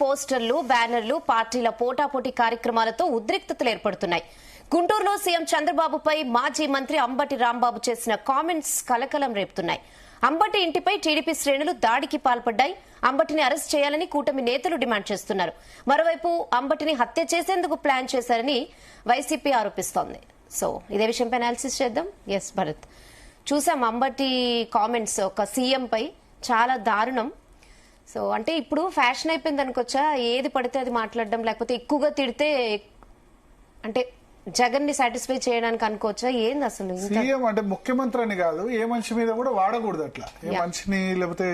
పోస్టర్లు, బ్యానర్లు, పార్టీల పోటాపోటీ కార్యక్రమాలతో ఉద్రిక్తతలు ఏర్పడుతున్నాయి. గుంటూరులో సీఎం చంద్రబాబుపై మాజీ మంత్రి అంబటి రాంబాబు చేసిన కామెంట్స్ కలకలం రేపుతున్నాయి. అంబటి ఇంటిపై టీడీపీ శ్రేణులు దాడికి పాల్పడ్డాయి. అంబటిని అరెస్ట్ చేయాలని కూటమి నేతలు డిమాండ్ చేస్తున్నారు. మరోవైపు అంబటిని హత్య చేసేందుకు ప్లాన్ చేశారని వైసీపీ ఆరోపిస్తోంది. సో ఇదే విషయంపై అనాలిసిస్ చేద్దాం. ఎస్ భరత్, చూసాం అంబటి కామెంట్స్ ఒక సీఎం పై చాలా దారుణం. సో అంటే ఇప్పుడు ఫ్యాషన్ అయిపోయింది అనుకోవచ్చా, ఏది పడితే అది మాట్లాడడం, లేకపోతే ఎక్కువగా తిడితే అంటే జగన్ ని సాటిస్ఫై చేయడానికి అనుకోవచ్చా? ఏంది అసలు సీఎం అంటే ముఖ్యమంత్రి అని కాదు, ఏ మనిషి మీద కూడా వాడకూడదు అట్లా. ఏ మనిషిని లేకపోతే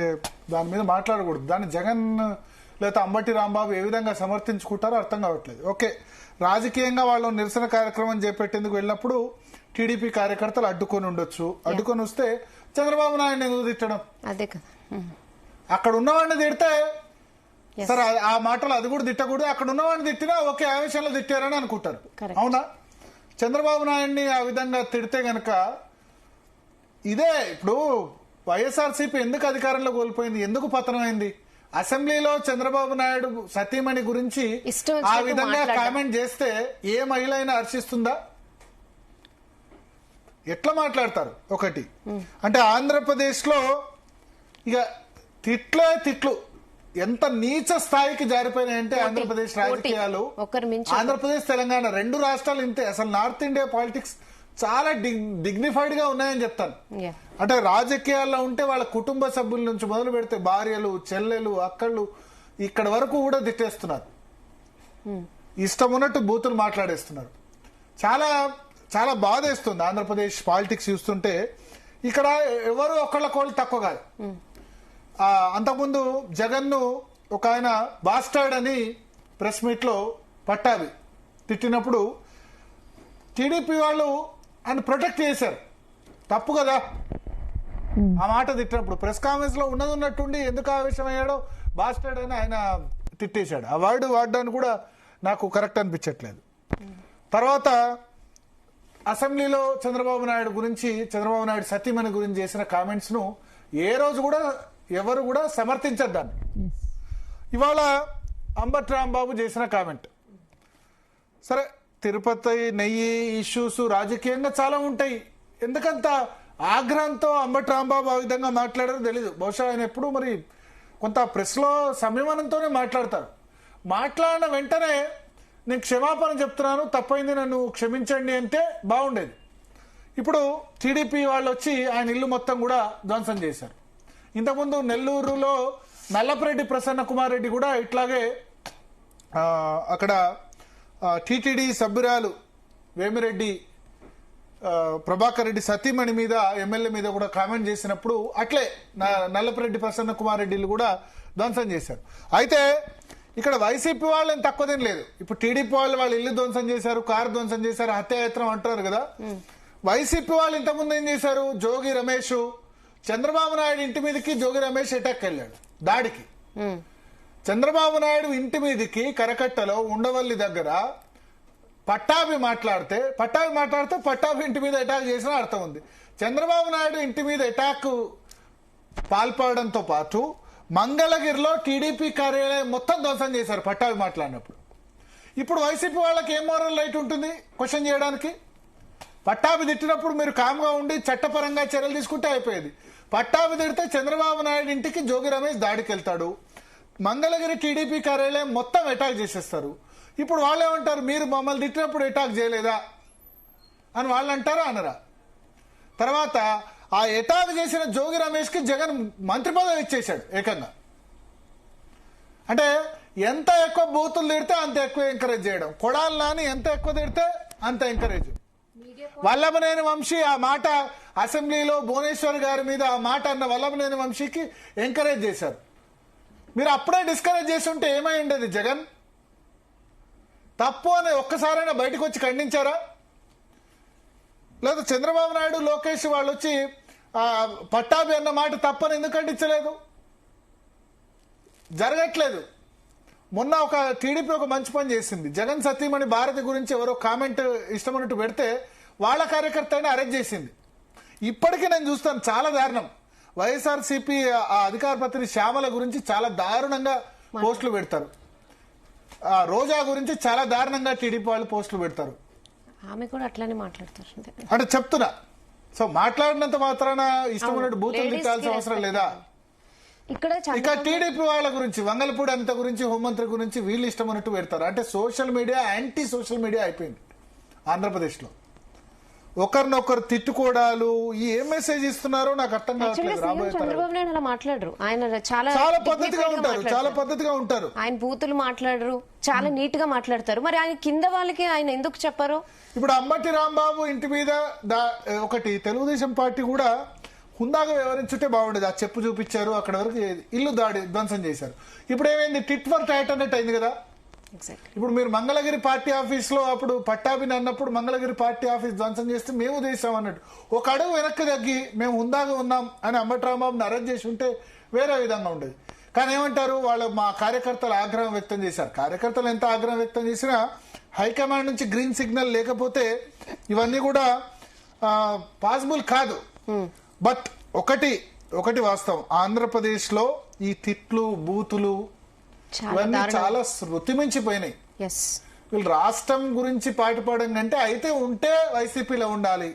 దాని మీద మాట్లాడకూడదు. దాన్ని జగన్ లేకపోతే అంబటి రాంబాబు ఏ విధంగా సమర్థించుకుంటారో అర్థం కావట్లేదు. ఓకే, రాజకీయంగా వాళ్ళు నిరసన కార్యక్రమం చేపట్టేందుకు వెళ్ళినప్పుడు టీడీపీ కార్యకర్తలు అడ్డుకొని ఉండొచ్చు. అడ్డుకొని వస్తే చంద్రబాబు నాయుడు ఎందుకు తిట్టడం? అదే కదా, అక్కడ ఉన్నవాడిని తిడితే సరే ఆ మాటలు అది కూడా తిట్టకూడదు. అక్కడ ఉన్నవాడిని తిట్టినా ఓకే, ఆ విషయంలో తిట్టారని అనుకుంటారు. అవునా? చంద్రబాబు నాయుడిని ఆ విధంగా తిడితే గనక ఇదే ఇప్పుడు వైఎస్ఆర్సీపీ ఎందుకు అధికారంలో కోల్పోయింది, ఎందుకు పతనమైంది? అసెంబ్లీలో చంద్రబాబు నాయుడు సతీమణి గురించి ఆ విధంగా కామెంట్ చేస్తే ఏ మహిళ అయినా హర్షిస్తుందా? ఎట్లా మాట్లాడతారు? ఒకటి అంటే ఆంధ్రప్రదేశ్ లో ఇక తిట్లే తిట్లు ఎంత నీచ స్థాయికి జారిపోయినాయంటే ఆంధ్రప్రదేశ్ రాజకీయాలు, ఆంధ్రప్రదేశ్ తెలంగాణ రెండు రాష్ట్రాలు ఇంతే. అసలు నార్త్ ఇండియా పాలిటిక్స్ చాలా డిగ్నిఫైడ్ గా ఉన్నాయని చెప్తాను. అంటే రాజకీయాల్లో ఉంటే వాళ్ళ కుటుంబ సభ్యుల నుంచి మొదలు పెడితే భార్యలు, చెల్లెలు, అక్కళ్ళు ఇక్కడ వరకు కూడా తిట్టేస్తున్నారు. ఇష్టం ఉన్నట్టు బూతులు మాట్లాడేస్తున్నారు. చాలా చాలా బాధేస్తుంది ఆంధ్రప్రదేశ్ పాలిటిక్స్ చూస్తుంటే. ఇక్కడ ఎవరు ఒకళ్ళకోళ్ళు తక్కువ కాదు. అంతకుముందు జగన్ ను ఒక ఆయన బాస్టర్డ్ అని ప్రెస్ మీట్ లో పట్టాభి తిట్టినప్పుడు టీడీపీ వాళ్ళు ఆయన ప్రొటెక్ట్ చేశారు. తప్పు కదా ఆ మాట తిట్టినప్పుడు. ప్రెస్ కాన్ఫరెన్స్ లో ఉన్నట్టుండి ఎందుకు ఆవేశమయ్యాడో బాస్టర్డ్ అని ఆయన తిట్టేశాడు. ఆ వర్డ్ వాడడానికి కూడా నాకు కరెక్ట్ అనిపించట్లేదు. తర్వాత అసెంబ్లీలో చంద్రబాబు నాయుడు గురించి, చంద్రబాబు నాయుడు సతీమణి గురించి చేసిన కామెంట్స్ ను ఏ రోజు కూడా ఎవరు కూడా సమర్థించద్దాన్ని. ఇవాళ అంబటి రాంబాబు చేసిన కామెంట్ సరే, తిరుపతి నెయ్యి ఇష్యూస్ రాజకీయంగా చాలా ఉంటాయి. ఎందుకంత ఆగ్రహంతో అంబటి రాంబాబు ఆ విధంగా మాట్లాడారో తెలీదు. బహుశా ఆయన ఎప్పుడు మరి కొంత ప్రెస్ లో సంయమనంతోనే మాట్లాడతారు. మాట్లాడిన వెంటనే నేను క్షమాపణ చెప్తున్నాను, తప్పైంది, నన్ను క్షమించండి అంటే బాగుండేది. ఇప్పుడు టీడీపీ వాళ్ళు వచ్చి ఆయన ఇల్లు మొత్తం కూడా ధ్వంసం చేశారు. ఇంతకుముందు నెల్లూరులో నల్లపరెడ్డి ప్రసన్న కుమార్ రెడ్డి కూడా ఇట్లాగే అక్కడ టీటీడీ సభ్యురాలు వేమిరెడ్డి ప్రభాకర్ రెడ్డి సతీమణి మీద, ఎమ్మెల్యే మీద కూడా కామెంట్ చేసినప్పుడు అట్లే నల్లపరెడ్డి ప్రసన్న కుమార్ రెడ్డిలు కూడా ధ్వంసం చేశారు. అయితే ఇక్కడ వైసీపీ వాళ్ళు ఏం తక్కువదేం లేదు. ఇప్పుడు టీడీపీ వాళ్ళు ఇల్లు ధ్వంసం చేశారు, కారు ధ్వంసం చేశారు, హత్యాయత్నం అంటారు కదా. వైసీపీ వాళ్ళు ఇంతకుముందు ఏం చేశారు? జోగి రమేష్, చంద్రబాబు నాయుడు ఇంటి మీదకి జోగి రమేష్ అటాక్ వెళ్ళాడు దాడికి. చంద్రబాబు నాయుడు ఇంటి మీదకి కరకట్టలో ఉండవల్లి దగ్గర పట్టాభి మాట్లాడితే పట్టాభి ఇంటి మీద అటాక్ చేసిన అర్థం ఉంది. చంద్రబాబు నాయుడు ఇంటి మీద అటాక్ పాల్పడడంతో పాటు మంగళగిరిలో టీడీపీ కార్యాలయం మొత్తం ధ్వంసం చేశారు పట్టాభి మాట్లాడినప్పుడు. ఇప్పుడు వైసీపీ వాళ్ళకి ఏం మోరల్ రైట్ ఉంటుంది క్వశ్చన్ చేయడానికి? పట్టాభి తిట్టినప్పుడు మీరు కామ్గా ఉండి చట్టపరంగా చర్యలు తీసుకుంటే అయిపోయేది. పట్టాభి తిడితే చంద్రబాబు నాయుడు ఇంటికి జోగి రమేష్ దాడికి వెళ్తాడు, మంగళగిరి టీడీపీ కార్యాలయం మొత్తం అటాక్ చేసేస్తారు. ఇప్పుడు వాళ్ళు ఏమంటారు? మీరు మమ్మల్ని తిట్టినప్పుడు అటాక్ చేయలేదా అని వాళ్ళు అంటారా అనరా? తర్వాత ఆ అటాక్ చేసిన జోగి రమేష్ కి జగన్ మంత్రి పదవి ఇచ్చేశాడు ఏకంగా. అంటే ఎంత ఎక్కువ బూతులు తిడితే అంత ఎక్కువ ఎంకరేజ్ చేయడం, కొడాలి నాని ఎంత ఎక్కువ తిడితే అంత ఎంకరేజ్. వల్లభనేని వంశీ ఆ మాట అసెంబ్లీలో భువనేశ్వర్ గారి మీద ఆ మాట అన్న వల్లభనేని వంశీకి ఎంకరేజ్ చేశారు. మీరు అప్పుడే డిస్కరేజ్ చేసి ఉంటే ఏమై ఉండేది? జగన్ తప్పు అని ఒక్కసారైనా బయటకు వచ్చి ఖండించారా? లేదా చంద్రబాబు నాయుడు, లోకేష్ వాళ్ళు వచ్చి పట్టాభి అన్న మాట తప్పని ఎందుకు ఖండించలేదు? జరగట్లేదు. మొన్న ఒక టీడీపీ ఒక మంచి పని చేసింది. జగన్ సతీమణి భారతి గురించి ఎవరో కామెంట్ ఇష్టమన్నట్టు పెడితే వాళ్ళ కార్యకర్త అయినా అరెస్ట్ చేసింది. ఇప్పటికీ నేను చూస్తాను చాలా దారుణం. వైఎస్ఆర్సీపీ అధికార ప్రతినిధి శ్యామల గురించి చాలా దారుణంగా పోస్టులు పెడతారు. రోజా గురించి చాలా దారుణంగా టీడీపీ వాళ్ళు పోస్టులు పెడతారు. ఆమె కూడా అట్లానే మాట్లాడతారు అంటే చెప్తున్నా. సో మాట్లాడినంత మాత్రాన ఇష్టం ఉన్నట్టు బూతులు తిట్టాల్సిన అవసరం లేదా? ఇక టీడీపీ వాళ్ళ గురించి, వంగలపూడి అనిత గురించి, హోంమంత్రి గురించి వీళ్ళు ఇష్టం ఉన్నట్టు పెడతారు. అంటే social media anti social media అయిపోయింది ఆంధ్రప్రదేశ్ లో. ఒకరినొకరు తిట్టుకోవడాలు, ఏం మెసేజ్ ఇస్తున్నారో నాకు అర్థం కావట్లేదు. చంద్రబాబు నాయుడు అలా మాట్లాడరు. ఆయన చాలా పద్ధతిగా ఉంటారు, చాలా పద్ధతిగా ఉంటారు. ఆయన బూతులు మాట్లాడరు, చాలా నీట్ గా మాట్లాడతారు. మరి ఆయన కింద వాళ్ళకి ఆయన ఎందుకు చెప్పారు? ఇప్పుడు అంబటి రాంబాబు ఇంటి మీద ఒకటి తెలుగుదేశం పార్టీ కూడా హుందాగా వివరించుంటే బాగుండేది. ఆ చెప్పు చూపించారు, అక్కడ వరకు ఇల్లు ధ్వంసం చేశారు. ఇప్పుడు ఏమైంది, టిట్ ఫర్ టాట్ అన్నట్టు అయింది కదా. ఇప్పుడు మీరు మంగళగిరి పార్టీ ఆఫీస్ లో అప్పుడు పట్టాభిని అన్నప్పుడు మంగళగిరి పార్టీ ఆఫీస్ ధ్వంసం చేస్తే మేము చేసాం అన్నట్టు ఒక అడుగు వెనక్కి తగ్గి మేము హుందాగా ఉన్నాం అని అంబటి రాంబాబుని అరెస్ట్ చేసి ఉంటే వేరే విధంగా ఉండేది. కానీ ఏమంటారు, వాళ్ళు మా కార్యకర్తలు ఆగ్రహం వ్యక్తం చేశారు. కార్యకర్తలు ఎంత ఆగ్రహం వ్యక్తం చేసినా హైకమాండ్ నుంచి గ్రీన్ సిగ్నల్ లేకపోతే ఇవన్నీ కూడా పాసిబుల్ కాదు. బట్ ఒకటి వాస్తవం, ఆంధ్రప్రదేశ్ లో ఈ తిట్లు, బూతులు ఇవన్నీ చాలా శృతి మించిపోయినాయి. వీళ్ళు రాష్ట్రం గురించి పాటుపడడం కంటే అయితే ఉంటే వైసీపీలో ఉండాలి,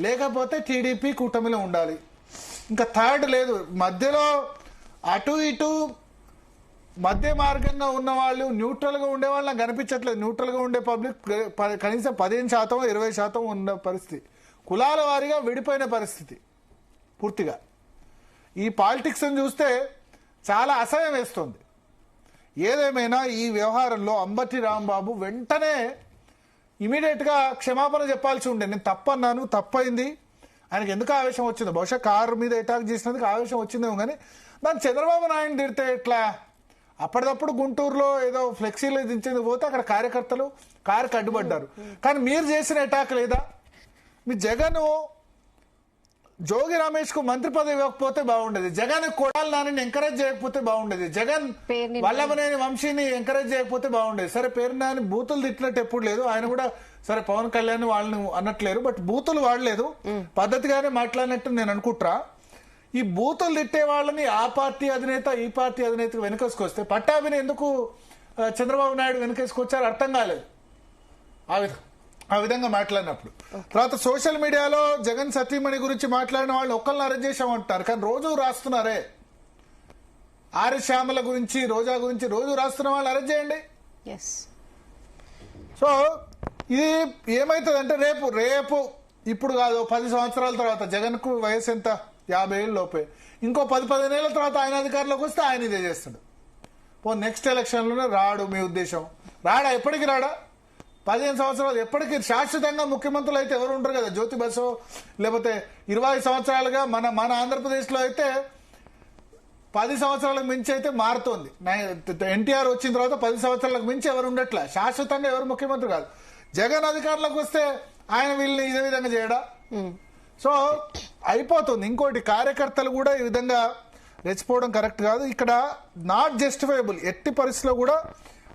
లేకపోతే టీడీపీ కూటమిలో ఉండాలి. ఇంకా థర్డ్ లేదు. మధ్యలో అటు ఇటు మధ్య మార్గంగా ఉన్న వాళ్ళు, న్యూట్రల్ గా ఉండే వాళ్ళు నాకు కనిపించట్లేదు. న్యూట్రల్ గా ఉండే పబ్లిక్ కనీసం 15%, 20% ఉన్న పరిస్థితి. కులాల వారీగా విడిపోయిన పరిస్థితి పూర్తిగా. ఈ పాలిటిక్స్ చూస్తే చాలా అసహ్యం వేస్తుంది. ఏదేమైనా ఈ వ్యవహారంలో అంబటి రాంబాబు వెంటనే ఇమీడియట్ గా క్షమాపణ చెప్పాల్సి ఉండే. నేను తప్పన్నాను, తప్పైంది. ఆయనకి ఎందుకు ఆవేశం వచ్చిందో, బహుశా కారు మీద అటాక్ చేసినందుకు ఆవేశం వచ్చిందేమో. కానీ దాన్ని చంద్రబాబు నాయుడు తిడితే ఎట్లా? అప్పటిదప్పుడు గుంటూరులో ఏదో ఫ్లెక్సీలో దించేందుకు పోతే అక్కడ కార్యకర్తలు కారుకి అడ్డుపడ్డారు. కానీ మీరు చేసిన అటాక్ లేదా? మీ జగన్ జోగి రమేష్ కు మంత్రి పదవి ఇవ్వకపోతే బాగుండేది. జగన్ కొడాలి నాని ఎంకరేజ్ చేయకపోతే బాగుండేది. జగన్ వల్లభనేని వంశీని ఎంకరేజ్ చేయకపోతే బాగుండేది. సరే, పేరు నాని బూతులు తిట్టినట్టు ఎప్పుడు లేదు. ఆయన కూడా సరే పవన్ కళ్యాణ్ వాళ్ళని అనట్లేరు, బట్ బూతులు వాడలేదు, పద్ధతిగానే మాట్లాడినట్టు నేను అనుకుంటా. ఈ బూతులు తిట్టే వాళ్ళని ఆ పార్టీ అధినేత ఈ పార్టీ అధినేతకు వెనకేసుకొస్తే పట్టాభిని ఎందుకు చంద్రబాబు నాయుడు వెనకేసుకొచ్చారు అర్థం కాలేదు ఆ విధంగా మాట్లాడినప్పుడు. తర్వాత సోషల్ మీడియాలో జగన్ సతీమణి గురించి మాట్లాడిన వాళ్ళు ఒక్కరిని అరెస్ట్ చేశామంటారు. కానీ రోజు రాస్తున్నారే, ఆర్య శ్యామల గురించి, రోజా గురించి రోజు రాస్తున్న వాళ్ళు అరెస్ట్ చేయండి. సో ఇది ఏమైతుందంటే రేపు ఇప్పుడు కాదు, 10 సంవత్సరాల తర్వాత, జగన్ కు వయసు ఎంత, 50 ఏళ్ళ లోపే, ఇంకో 10-15 ఏళ్ల తర్వాత ఆయన అధికారంలోకి వస్తే ఆయన ఇదే చేస్తాడు. నెక్స్ట్ ఎలక్షన్ లోనే రాడు. మీ ఉద్దేశం రాడా? ఎప్పటికి రాడా? 15 సంవత్సరాలు ఎప్పటికీ శాశ్వతంగా ముఖ్యమంత్రులు అయితే ఎవరు ఉంటారు కదా. జ్యోతి బసు లేకపోతే 20 సంవత్సరాలుగా మన ఆంధ్రప్రదేశ్ లో అయితే 10 సంవత్సరాలకు మించి అయితే మారుతోంది. ఎన్టీఆర్ వచ్చిన తర్వాత 10 సంవత్సరాలకు మించి ఎవరు ఉండట్లే. శాశ్వతంగా ఎవరు ముఖ్యమంత్రి కాదు. జగన్ అధికారంలోకి వస్తే ఆయన వీళ్ళని ఇదే విధంగా చేయడా? సో అయిపోతుంది. ఇంకోటి, కార్యకర్తలు కూడా ఈ విధంగా రెచ్చిపోవడం కరెక్ట్ కాదు. ఇక్కడ నాట్ జస్టిఫైబుల్. ఎట్టి పరిస్థితిలో కూడా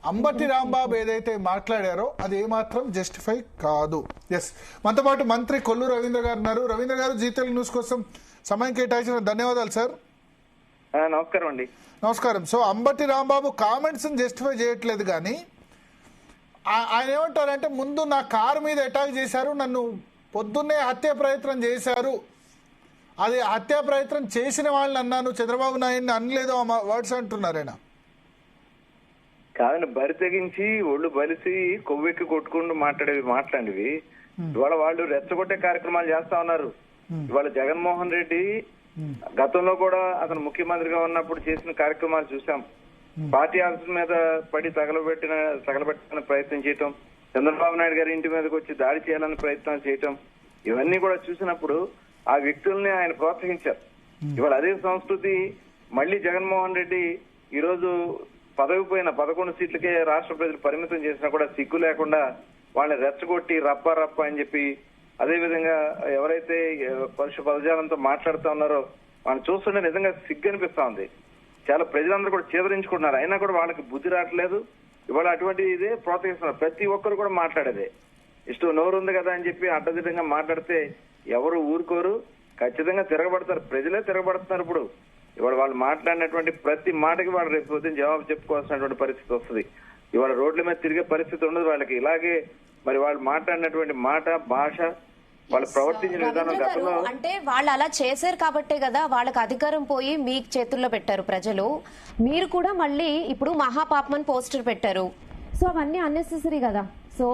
అంబటి రాంబాబు ఏదైతే మాట్లాడారో అది ఏమాత్రం జస్టిఫై కాదు. ఎస్, మనతో పాటు మంత్రి కొల్లు రవీంద్ర గారు ఉన్నారు. రవీంద్ర గారు, జీ తెలుగు న్యూస్ కోసం సమయం కేటాయించిన ధన్యవాదాలు సార్. నమస్కారం అండి. నమస్కారం. So Ambati Rambabu comments justify చేయట్లేదు, కానీ ఆయన ఏమంటారంటే ముందు నా కారు మీద అటాక్ చేశారు, నన్ను పొద్దున్నే హత్య ప్రయత్నం చేశారు, అది హత్యా ప్రయత్నం చేసిన వాళ్ళని అన్నాను, చంద్రబాబు నాయుడిని అనలేదు ఆ వర్డ్స్ అంటున్నారు ఆయన. కాదని బరి తెగించి ఒళ్ళు బలిసి కొవ్వెక్కి కొట్టుకుంటూ మాట్లాడివి ఇవాళ వాళ్ళు రెచ్చగొట్టే కార్యక్రమాలు చేస్తా ఉన్నారు. ఇవాళ జగన్మోహన్ రెడ్డి గతంలో కూడా అతను ముఖ్యమంత్రిగా ఉన్నప్పుడు చేసిన కార్యక్రమాలు చూసాం. పార్టీ ఆఫీస్ మీద పడి తగలబెట్టిన ప్రయత్నం చేయటం, చంద్రబాబు నాయుడు గారి ఇంటి మీదకి వచ్చి దాడి చేయాలని ప్రయత్నం చేయటం, ఇవన్నీ కూడా చూసినప్పుడు ఆ వ్యక్తుల్ని ఆయన ప్రోత్సహించారు. ఇవాళ అదే సంస్కృతి మళ్లీ జగన్మోహన్ రెడ్డి ఈ రోజు పదవి పోయిన 11 సీట్లకే రాష్ట్ర ప్రజలు పరిమితం చేసినా కూడా సిగ్గు లేకుండా వాళ్ళని రెచ్చగొట్టి రప్ప అని చెప్పి, అదే విధంగా ఎవరైతే పరుష పదజాలంతో మాట్లాడుతూ ఉన్నారో వాళ్ళని చూస్తుంటే నిజంగా సిగ్గు అనిపిస్తా ఉంది. చాలా ప్రజలందరూ కూడా చేదరించుకుంటున్నారు, అయినా కూడా వాళ్ళకి బుద్ధి రావట్లేదు. ఇవాళ అటువంటి ఇదే ప్రోత్సహిస్తున్నారు. ప్రతి ఒక్కరు కూడా మాట్లాడేదే, ఇష్టం నోరు ఉంది కదా అని చెప్పి అడ్డదిడ్డంగా మాట్లాడితే ఎవరు ఊరుకోరు, ఖచ్చితంగా తిరగబడతారు. ప్రజలే తిరగబడుతున్నారు. ఇప్పుడు ఇవాళ వాళ్ళు మాట్లాడినటువంటి ప్రతి మాటకి వాళ్ళు రేపు పొద్దున్న జవాబు చెప్పుకోవాల్సినటువంటి పరిస్థితి వస్తుంది. ఇవాళ రోడ్ల మీద తిరిగే పరిస్థితి ఉండదు వాళ్ళకి. ఇలాగే మరి వాళ్ళు మాట్లాడినటువంటి మాట, భాష, వాళ్ళు ప్రవర్తించిన విధానం గతంలో అంటే వాళ్ళు అలా చేశారు కాబట్టే కదా వాళ్ళకి అధికారం పోయి మీ చేతుల్లో పెట్టారు ప్రజలు. మీరు కూడా మళ్ళీ ఇప్పుడు మహాపాపమని పోస్టర్ పెట్టారు. సో అవన్నీ అన్నెసెసరీ కదా. సో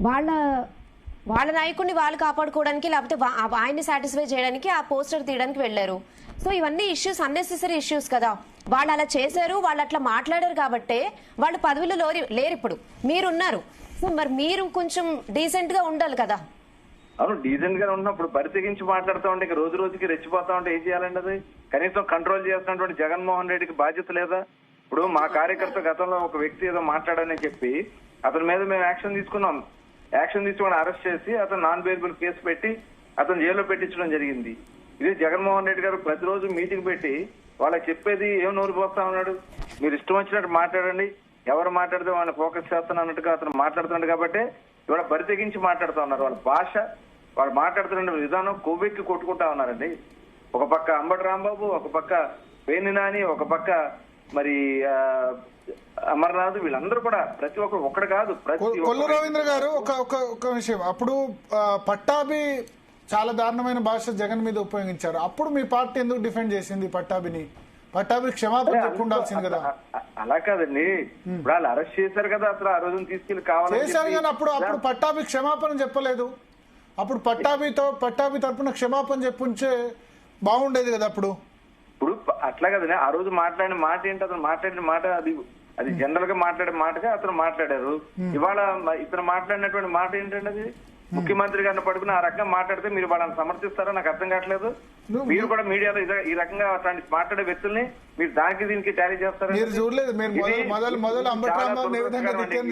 వాళ్ళ నాయకుడిని వాళ్ళు కాపాడుకోవడానికి లేకపోతే ఆయన్ని సాటిస్ఫై చేయడానికి ఆ పోస్టర్ తీయడానికి వెళ్లారు. సో ఇవన్నీ ఇష్యూస్ అన్నెసెసరీ ఇష్యూస్ కదా. వాళ్ళు అలా చేశారు, వాళ్ళు అట్లా మాట్లాడారు కాబట్టే వాళ్ళు పదవిలో లేరు. ఇప్పుడు మీరున్నారు. సో మరి మీరు కొంచెం డీసెంట్ గా ఉండాలి కదా. అవును, డీసెంట్ గా ఉన్నప్పుడు బరితెగించి మాట్లాడుతూ ఉంటే ఇక రోజు రోజుకి రెచ్చిపోతా ఉంటే ఏం చేయాలండి? అది కనీసం కంట్రోల్ చేస్తున్నటువంటి జగన్మోహన్ రెడ్డికి బాధ్యత లేదా? ఇప్పుడు మా కార్యకర్త గతంలో ఒక వ్యక్తి ఏదో మాట్లాడని చెప్పి అతని మీద మేము యాక్షన్ తీసుకున్నాం. యాక్షన్ తీసుకుని అరెస్ట్ చేసి అతను నాన్ బెయిలబుల్ కేసు పెట్టి అతను జైల్లో పెట్టించడం జరిగింది. ఇది జగన్మోహన్ రెడ్డి గారు ప్రతిరోజు మీటింగ్ పెట్టి వాళ్ళకి చెప్పేది ఏం నోరు పోస్తా ఉన్నాడు, మీరు ఇష్టం వచ్చినట్టు మాట్లాడండి, ఎవరు మాట్లాడితే వాళ్ళని ఫోకస్ చేస్తాను అన్నట్టుగా అతను మాట్లాడుతున్నాడు. కాబట్టి ఇవాళ బరితెగించి మాట్లాడుతూ ఉన్నారు. వాళ్ళ భాష, వాళ్ళు మాట్లాడుతున్న విధానం కొవ్వెక్కి కొట్టుకుంటా ఉన్నారండి. ఒక పక్క అంబటి రాంబాబు, ఒక పక్క పేర్ని నాని, ఒక పక్క మరి అమర్నాథ్, వీళ్ళందరూ కూడా ప్రతి ఒక్కరు ఒక్కడు కాదు. కొల్లు రవీంద్ర గారు ఒక విషయం, అప్పుడు పట్టాభి చాలా దారుణమైన భాష జగన్ మీద ఉపయోగించారు. అప్పుడు మీ పార్టీ ఎందుకు డిఫెండ్ చేసింది పట్టాభిని? పట్టాభి క్షమాపణ చెప్పుకుండాల్సింది కదా. అలా కాదండి, ఇప్పుడు వాళ్ళు అరెస్ట్ చేశారు కదా, అసలు ఆ రోజున తీసుకెళ్లి కావాలి చేశారు కానీ అప్పుడు పట్టాభి క్షమాపణ చెప్పలేదు. అప్పుడు పట్టాభి తరపున క్షమాపణ చెప్పుంచే బాగుండేది కదా. ఇప్పుడు అట్లా కదండి, ఆ రోజు మాట్లాడిన మాట ఏంటి? అతను మాట్లాడిన మాట అది జనరల్ గా మాట్లాడే మాటగా అతను మాట్లాడారు. ఇవాళ ఇతను మాట్లాడినటువంటి మాట ఏంటంటే అది ముఖ్యమంత్రి గారిని పడుకుని ఆ రకంగా మాట్లాడితే మీరు వాళ్ళని సమర్థిస్తారో నాకు అర్థం కావట్లేదు. మీరు కూడా మీడియాలో ఈ రకంగా అట్లాంటి మాట్లాడే వ్యక్తుల్ని మీరు దానికి దీనికి టాలీ చేస్తారు. మీరు చూడలేదు, మొదలు అంబటి రాంబాబు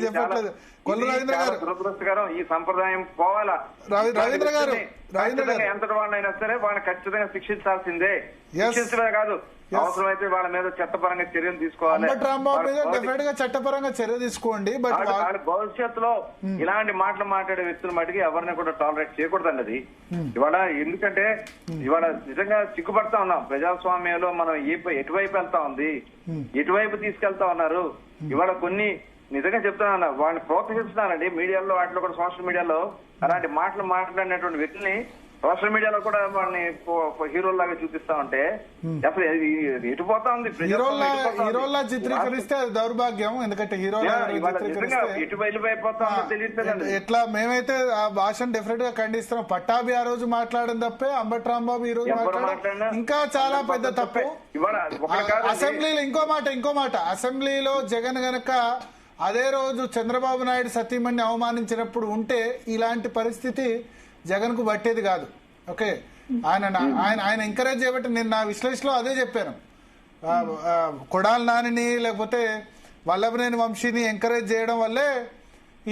చెప్పట్లేదు. కొల్లు రవీంద్ర గారు, దురదృష్టకరం. ఈ సంప్రదాయం పోవాలా. రవీంద్ర గారు ఎంతటి వాళ్ళైనా సరే వాళ్ళని ఖచ్చితంగా శిక్షించాల్సిందే. శిక్షించడమే కాదు, అవసరమైతే వాళ్ళ మీద చట్టపరంగా చర్యలు తీసుకోవాలి. అంబటి రాంబాబు మీద డెఫినెట్ గా చట్టపరంగా చర్య తీసుకోండి. బట్ భవిష్యత్తులో ఇలాంటి మాటలు మాట్లాడే వ్యక్తుల మటుకి ఎవరిని కూడా టాలరేట్ చేయకూడదండి. అది ఇవాళ ఎందుకంటే ఇవాళ నిజంగా సిగ్గుపడతా ఉన్నాం. ప్రజాస్వామ్యంలో మనం ఎటువైపు వెళ్తా ఉంది, ఎటువైపు తీసుకెళ్తా ఉన్నారు. ఇవాళ కొన్ని నిజంగా చెప్తున్నా వాళ్ళని ప్రోత్సహిస్తున్నారండి. మీడియాలో వాటిలో కూడా సోషల్ మీడియాలో అలాంటి మాటలు మాట్లాడినటువంటి వ్యక్తుల్ని సోషల్ మీడియాలో కూడా వాళ్ళని హీరోల్లాగా చూపిస్తా ఉంటే అసలు ఎటు పోతా ఉంది? హీరోల్లా చిత్రీకరిస్తే అది దౌర్భాగ్యం. ఎందుకంటే ఎటు బయలుపోతా ఉందో తెలియదు. ఎట్లా మేమైతే ఆ భాషను డెఫినెట్ గా ఖండిస్తున్నాం. పట్టాభి ఆ రోజు మాట్లాడిన తప్పే, అంబటి రాంబాబు ఈ రోజు మాట్లాడిన ఇంకా చాలా పెద్ద తప్పు. అసెంబ్లీలో ఇంకో మాట అసెంబ్లీలో జగన్ గనక అదే రోజు చంద్రబాబు నాయుడు సతీమణిని అవమానించినప్పుడు ఉంటే ఇలాంటి పరిస్థితి జగన్ కు పట్టేది కాదు. ఓకే, ఆయన ఎంకరేజ్ చేయబట్టి నేను నా విశ్లేషణలో అదే చెప్పాను. కొడాలి నానిని లేకపోతే వల్లభనేని వంశీని ఎంకరేజ్ చేయడం వల్లే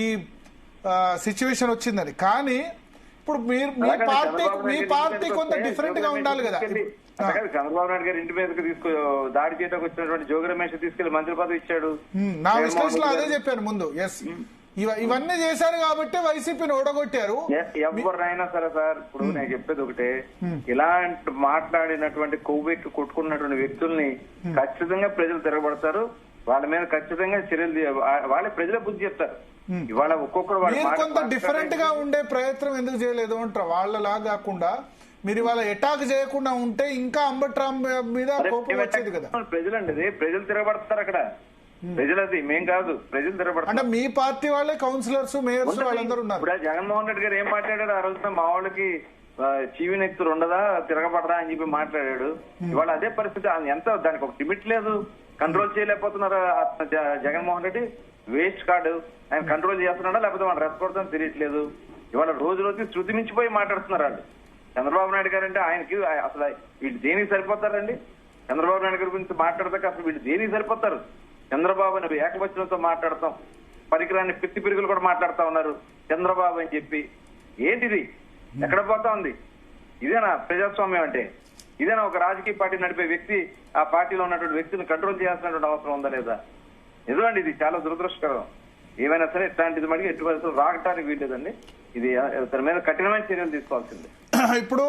ఈ సిచ్యువేషన్ వచ్చిందని. కానీ ఇప్పుడు మీ పార్టీ కొంత డిఫరెంట్ గా ఉండాలి కదా. చంద్రబాబు నాయుడు గారు ఇంటి మీదకి దాడి చేయడానికి వచ్చినటువంటి జోగి రమేష్ తీసుకెళ్లి మంత్రి పదవి ఇచ్చాడు. నా విశ్లేషణలో అదే చెప్పాను ముందు. ఎస్, ఇవన్నీ చేశారు కాబట్టి వైసీపీని ఓడగొట్టారు. ఎవరైనా సరే సార్, ఇప్పుడు నేను చెప్పేది ఒకటే, ఇలాంటి మాట్లాడినటువంటి కొవ్వెక్కి కొట్టుకున్నటువంటి వ్యక్తుల్ని ఖచ్చితంగా ప్రజలు తిరగబడతారు. వాళ్ళ మీద ఖచ్చితంగా చర్యలు వాళ్ళే ప్రజలే బుద్ధి చెప్తారు. ఇవాళ ఒక్కొక్కరు కొంత డిఫరెంట్ గా ఉండే ప్రయత్నం ఎందుకు చేయలేదు అంటారు. వాళ్ళలా కాకుండా మీరు ఇవాళ అటాక్ చేయకుండా ఉంటే ఇంకా అంబటి రాంబాబు మీద కోపం వచ్చేది కదా. ప్రజలండి, ప్రజలు తిరగబడతారు అక్కడ. ప్రజలది మేం కాదు, ప్రజలు తిరగబడతారు. అంటే మీ పార్టీ వాళ్ళే కౌన్సిలర్స్, మేయర్స్ వాళ్ళందరూ ఉన్నారు. ఇప్పుడు జగన్మోహన్ రెడ్డి గారు ఏం మాట్లాడాడు ఆ రోజున? మా వాళ్ళకి చీవి నెక్తులు ఉండదా, తిరగబడరా అని చెప్పి మాట్లాడాడు. ఇవాళ అదే పరిస్థితి. ఎంత దానికి ఒక లిమిట్ లేదు, కంట్రోల్ చేయలేకపోతున్నారు జగన్మోహన్ రెడ్డి. Waste card. ఆయన కంట్రోల్ చేస్తున్నాడా లేకపోతే వాళ్ళు రెచ్చగొడతామని తెలియట్లేదు. ఇవాళ రోజు రోజుకి శృతి మించిపోయి మాట్లాడుతున్నారు వాళ్ళు. చంద్రబాబు నాయుడు గారు అంటే ఆయనకి అసలు వీళ్ళు దేనికి సరిపోతారండి? చంద్రబాబు నాయుడు గారి గురించి మాట్లాడదాక అసలు వీళ్ళు దేనికి సరిపోతారు? చంద్రబాబు అని ఏకవచనంతో మాట్లాడతాం, పరికరాన్ని పిత్తి పిరుగులు కూడా మాట్లాడుతా ఉన్నారు చంద్రబాబు అని చెప్పి. ఏంటిది? ఎక్కడ పోతా ఉంది? ఇదేనా ప్రజాస్వామ్యం అంటే? ఇదేనా ఒక రాజకీయ పార్టీ నడిపే వ్యక్తి ఆ పార్టీలో ఉన్నటువంటి వ్యక్తిని కంట్రోల్ చేయాల్సినటువంటి అవసరం ఉందా లేదా? నిజమండి, ఇది చాలా దురదృష్టకరం. ఏమైనా సరే ఇట్లాంటిది మళ్ళీ ఎట్టి పరిస్థితులు రాగటానికి వీల్లేదండి. ఇది తన మీద కఠినమైన చర్యలు తీసుకోవాల్సింది. ఇప్పుడు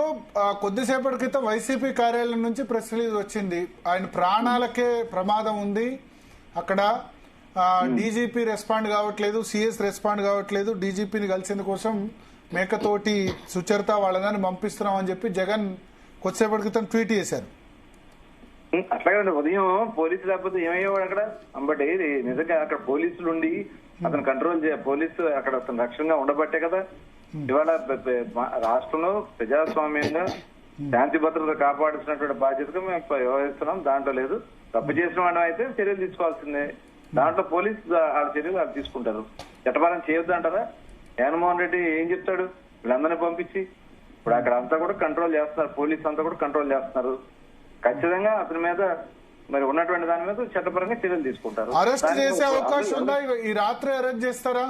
కొద్దిసేపటి క్రితం వైసీపీ కార్యాలయం నుంచి ప్రెస్ రిలీజ్ వచ్చింది. ఆయన ప్రాణాలకే ప్రమాదం ఉంది, అక్కడ డీజీపీ రెస్పాండ్ కావట్లేదు, సిఎస్ రెస్పాండ్ కావట్లేదు, డీజీపీని కలిసేందు కోసం మేకతోటి సుచరిత వాళ్ళని పంపిస్తున్నాం అని చెప్పి జగన్ కొద్దిసేపటి క్రితం ట్వీట్ చేశారు. అట్లాగే ఉదయం పోలీసు లేకపోతే ఏమయ్యేవాడు అక్కడ అంబటి? నిజంగా అక్కడ పోలీసులు ఉండి అతను కంట్రోల్ పోలీసు అక్కడ అతను రక్షణగా ఉండబట్టే కదా ఇవాళ రాష్ట్రంలో ప్రజాస్వామ్యంగా శాంతి భద్రత కాపాడుతున్నటువంటి బాధ్యతగా మేము వ్యవహరిస్తున్నాం. దాంట్లో లేదు. తప్పు చేసిన వాడు అయితే చర్యలు తీసుకోవాల్సిందే. దాంట్లో పోలీసు వాళ్ళ చర్యలు వాళ్ళు తీసుకుంటారు. చట్టపాలన చేయొద్దు అంటారా? జగన్మోహన్ రెడ్డి ఏం చెప్తాడు? వీళ్ళందరినీ పంపించి ఇప్పుడు అక్కడ అంతా కూడా కంట్రోల్ చేస్తున్నారు, పోలీసు అంతా కూడా కంట్రోల్ చేస్తున్నారు. ఖచ్చితంగా అతని మీద మరి ఉన్నటువంటి దాని మీద చట్టపరంగా చర్యలు తీసుకుంటారు. అరెస్ట్ చేసే అవకాశం ఉందా? ఈ రాత్రి అరెస్ట్ చేస్తారా?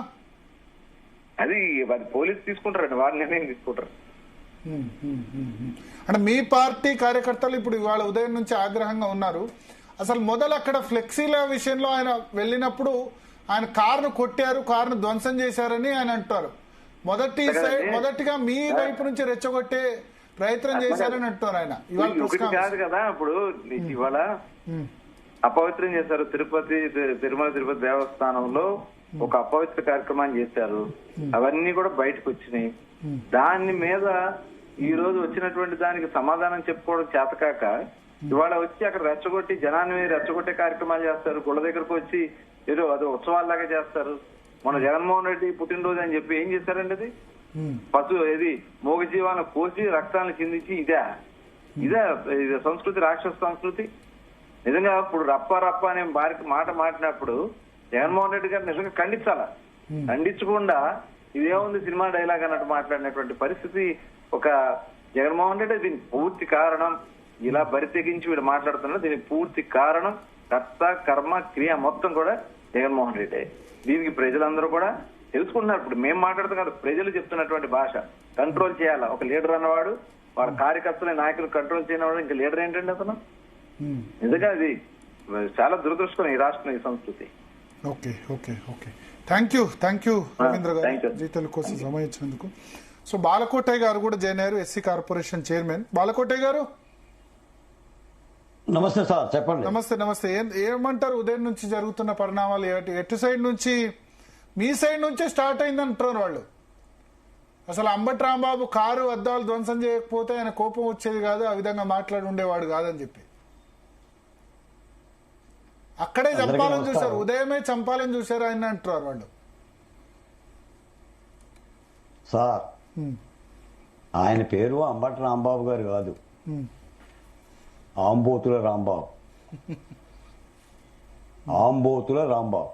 అది పోలీసు తీసుకుంటారండి, వారి నిర్ణయం తీసుకుంటారు. అంటే మీ పార్టీ కార్యకర్తలు ఇప్పుడు ఇవాళ ఉదయం నుంచి ఆగ్రహంగా ఉన్నారు. అసలు మొదలు అక్కడ ఫ్లెక్సీల విషయంలో ఆయన వెళ్ళినప్పుడు ఆయన కారును కొట్టారు, కారును ధ్వంసం చేశారని ఆయన అంటారు. మొదటిగా మీ వైపు నుంచి రెచ్చగొట్టే ప్రయత్నం చేశారని అంటారు ఆయన. ఒకటి కాదు కదా, ఇప్పుడు ఇవాళ అపవిత్రం చేశారు. తిరుమల తిరుపతి దేవస్థానంలో ఒక అపవిత్ర కార్యక్రమాన్ని చేశారు. అవన్నీ కూడా బయటకు వచ్చినాయి. దాని మీద ఈ రోజు వచ్చినటువంటి దానికి సమాధానం చెప్పుకోవడం చేతకాక ఇవాళ వచ్చి అక్కడ రెచ్చగొట్టి జనాన్ని రెచ్చగొట్టే కార్యక్రమాలు చేస్తారు. గుళ్ళ దగ్గరకు వచ్చి ఏదో అది ఉత్సవాల్లాగా చేస్తారు. మన జగన్మోహన్ రెడ్డి పుట్టినరోజు అని చెప్పి ఏం చేశారండి? అది ఇది మూగ జీవాలను కోసి రక్తాలను చిందించి ఇదే సంస్కృతి, రాక్షస సంస్కృతి. నిజంగా ఇప్పుడు రప్ప అనే మాట మాట్లాడినప్పుడు జగన్మోహన్ రెడ్డి గారు నిజంగా ఖండించాలా? ఖండించకుండా ఇదేముంది సినిమా డైలాగ్ అన్నట్టు మాట్లాడినటువంటి పరిస్థితి ఒక జగన్మోహన్ రెడ్డి. దీనికి పూర్తి కారణం ఇలా బరి తెగించి వీడు మాట్లాడుతున్నారు. దీనికి పూర్తి కారణం కర్త కర్మ క్రియ మొత్తం కూడా జగన్మోహన్ రెడ్డి. దీనికి ప్రజలందరూ కూడా తెలుసుకుంటున్నారు. ఇప్పుడు మేము మాట్లాడుతాం కదా, ప్రజలు చెప్తున్నటువంటి భాష కంట్రోల్ చేయాలా. ఒక లీడర్ అన్నవాడు వాళ్ళ కార్యకర్తల నాయకులు కంట్రోల్ చేయనివాడు ఇంకా లీడర్ ఏంటండి అతను? నిజంగా అది చాలా దురదృష్టం ఈ రాష్ట్రం, ఈ సంస్కృతి. Okay okay okay thank you Ravindra గారు జీ తెలుగు కోసం సమయం ఇచ్చినందుకు. సో బాలకోటయ్య గారు కూడా జాయిన్ అయ్యారు, ఎస్సీ కార్పొరేషన్ చైర్మన్. బాలకోటయ్య గారు నమస్తే సార్, చెప్పండి. నమస్తే. ఏమంటారు ఉదయం నుంచి జరుగుతున్న పరిణామాలు? ఎటు సైడ్ నుంచి? మీ సైడ్ నుంచే స్టార్ట్ అయిందంటారు వాళ్ళు. అసలు అంబటి రాంబాబు కారు అద్దాలు ధ్వంసం చేయకపోతే ఆయన కోపం వచ్చేది కాదు, ఆ విధంగా మాట్లాడి ఉండేవాడు కాదని చెప్పి అక్కడే చంపాలని చూశారు, ఉదయమే చంపాలని చూశారు ఆయన అంటారు వాళ్ళు. సార్ ఆయన పేరు అంబటి రాంబాబు గారు కాదు, ఆంబోతుల రాంబాబు. ఆంబోతుల రాంబాబు.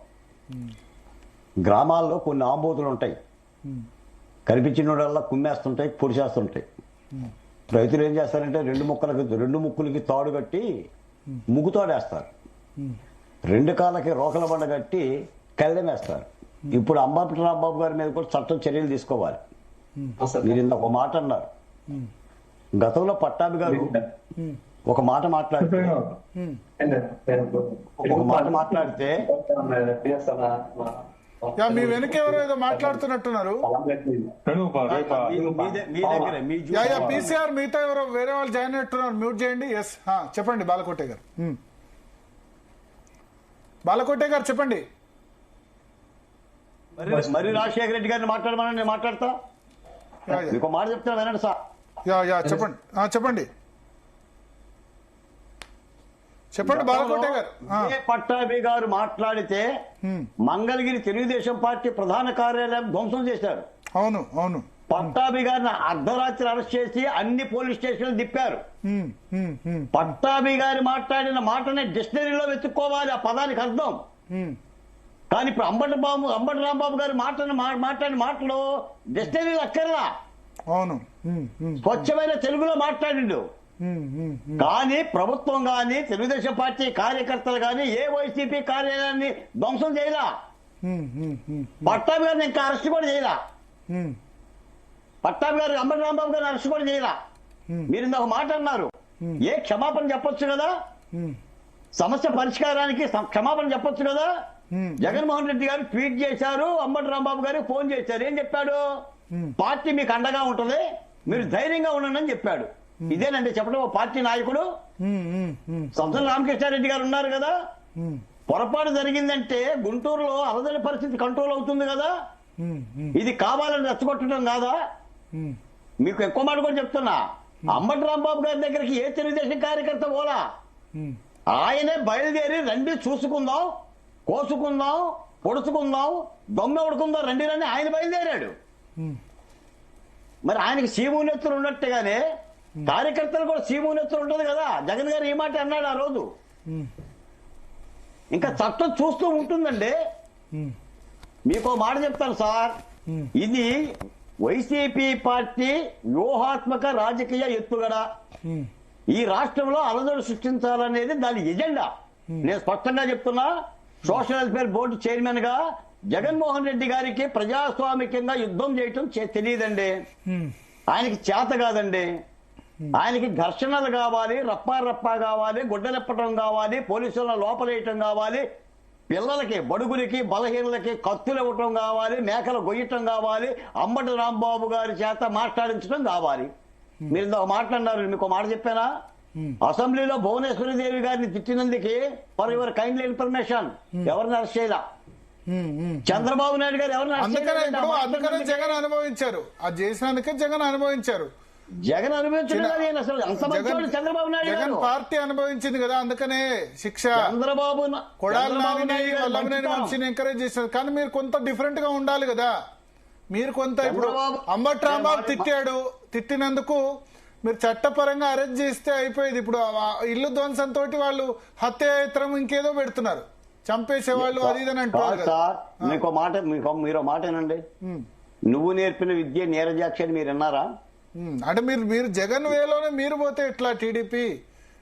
గ్రామాల్లో కొన్ని ఆంబోతులు ఉంటాయి, కనిపించిన కుమ్మేస్తుంటాయి, పొడిచేస్తుంటాయి. రైతులు ఏం చేస్తారంటే రెండు ముక్కులకి తాడు కట్టి ముగ్గుతోడేస్తారు, రెండు కాళ్ళకి రోకల బండ కట్టి కళ్ళెం వేస్తారు. ఇప్పుడు అంబటి రాంబాబు గారి మీద కూడా చట్టం చర్యలు తీసుకోవాలి. మీరు ఇంత ఒక మాట అన్నారు. గతంలో పట్టాభి గారు ఒక మాట మాట్లాడితే మీ వెనక ఎవరో ఏదో మాట్లాడుతున్నట్టున్నారు. పీసీఆర్ మీతో ఎవరో వేరే వాళ్ళు జాయిన్ అయ్యున్నారు, మ్యూట్ చేయండి. ఎస్ చెప్పండి బాలకోటయ్య గారు. బాలకోటయ్య గారు చెప్పండి. మరి రాజశేఖర రెడ్డి గారిని మాట్లాడమని నేను మాట్లాడతా. మీకు మాట చెప్తాను వినండి సార్. చెప్పండి బాలకోటయ్య గారు. పట్టాభి గారు మాట్లాడితే మంగళగిరి తెలుగుదేశం పార్టీ ప్రధాన కార్యాలయం ధ్వంసం చేశారు. అవును. పట్టాభి గారిని అర్ధరాత్రి అరెస్ట్ చేసి అన్ని పోలీస్ స్టేషన్లు తిప్పారు. పట్టాభి గారు మాట్లాడిన మాటని డిక్షనరీలో వెతుక్కోవాలి ఆ పదానికి అర్థం. కానీ ఇప్పుడు అంబటి రాంబాబు గారు మాట్లాడిన మాటలు డిక్షనరీలు అక్కర్లా. స్వచ్ఛమైన తెలుగులో మాట్లాడిండు. కానీ ప్రభుత్వం గాని తెలుగుదేశం పార్టీ కార్యకర్తలు గాని ఏ వైసీపీ కార్యాలయాన్ని ధ్వంసం చేయలా. పట్టాభి గారిని ఇంకా అరెస్ట్ కూడా చేయలా. పట్టాభి గారు అంబటి రాంబాబు గారిని అరెస్ట్ కూడా చేయలా. మీరు ఇంకొక మాట అన్నారు, ఏ క్షమాపణ చెప్పొచ్చు కదా, సమస్య పరిష్కారానికి క్షమాపణ చెప్పొచ్చు కదా. జగన్మోహన్ రెడ్డి గారు ట్వీట్ చేశారు, అంబటి రాంబాబు గారికి ఫోన్ చేశారు. ఏం చెప్పాడు? పార్టీ మీకు అండగా ఉంటుంది, మీరు ధైర్యంగా ఉండండి అని చెప్పాడు. ఇదేనండి చెప్పడం ఓ పార్టీ నాయకుడు. సంసన రామకృష్ణారెడ్డి గారు ఉన్నారు కదా, పొరపాటు జరిగిందంటే గుంటూరులో అలజడి పరిస్థితి కంట్రోల్ అవుతుంది కదా. ఇది కావాలని రెచ్చగొట్టడం కాదా? మీకు ఎక్కువ మాట కూడా చెప్తున్నా, అంబటి రాంబాబు గారి దగ్గరికి ఏ తెలుగుదేశం కార్యకర్త పోలా. ఆయనే బయలుదేరి రండి చూసుకుందాం, కోసుకుందాం, పొడుచుకుందాం, దొమ్మె ఉడుకుందాం రండి రండి ఆయన బయలుదేరాడు. మరి ఆయనకి సీమూనెత్తులు ఉన్నట్టుగానే కార్యకర్తలు కూడా సీమూనెత్తులు ఉంటుంది కదా. జగన్ గారు ఈ మాట అన్నాడు ఆ రోజు. ఇంకా చట్టం చూస్తూ ఉంటుందండి. మీకు మాట చెప్తాను సార్, ఇది వైసీపీ పార్టీ వ్యూహాత్మక రాజకీయ ఎత్తుగడ. ఈ రాష్ట్రంలో అలజడి సృష్టించాలనేది దాని ఎజెండా. నేను స్పష్టంగా చెప్తున్నా, సోషల్ వెల్ఫేర్ బోర్డు చైర్మన్ గా జగన్మోహన్ రెడ్డి గారికి ప్రజాస్వామికంగా యుద్ధం చేయటం తెలియదండి. ఆయనకి చేత కాదండి. ఆయనకి ఘర్షణలు కావాలి, రప్పా కావాలి, గుడ్డలెప్పటం కావాలి, పోలీసులను లోపలేయటం కావాలి, పిల్లలకి బడుగులకి బలహీనలకి కత్తులు ఇవ్వటం కావాలి, మేకలు గొయ్యటం కావాలి, అంబటి రాంబాబు గారి చేత మాట్లాడించడం కావాలి. మీరు ఇందాక మాట్లాడినారు, మీకు మాట చెప్పానా? అసెంబ్లీలో భువనేశ్వరి దేవి గారిని తిట్టినందుకు ఫర్ యువర్ కైండ్లీ ఇన్ఫర్మేషన్ ఎవరిని అరెస్ట్ చేయలా. చంద్రబాబు నాయుడు గారు ఎవరిని అందుకనే జగన్ అనుభవించారు. అది చేసినందుకే జగన్ అనుభవించారు. జగన్ అనుభవించడం అసలు అంత మంచి చంద్రబాబు నాయుడు జగన్ పార్టీ అనుభవించింది కదా, అందుకనే శిక్ష. చంద్రబాబు వల్లభనేని వంశీని ఎంకరేజ్ చేశారు. కానీ మీరు కొంత డిఫరెంట్ గా ఉండాలి కదా. మీరు కొంత ఇప్పుడు అంబటి రాంబాబు తిట్టినందుకు మీరు చట్టపరంగా అరెస్ట్ చేస్తే అయిపోయేది. ఇప్పుడు ఇల్లు ధ్వంసంతో వాళ్ళు హత్యాయత్నం ఇంకేదో పెడుతున్నారు, చంపేసేవాళ్ళు అది ఇదని అంటారు. మీరు మాట నువ్వు నేర్పిన విద్య నీరజాక్షి అని మీరు అన్నారా? అంటే మీరు జగన్ వేలోనే మీరు పోతే ఎట్లా? టీడీపీ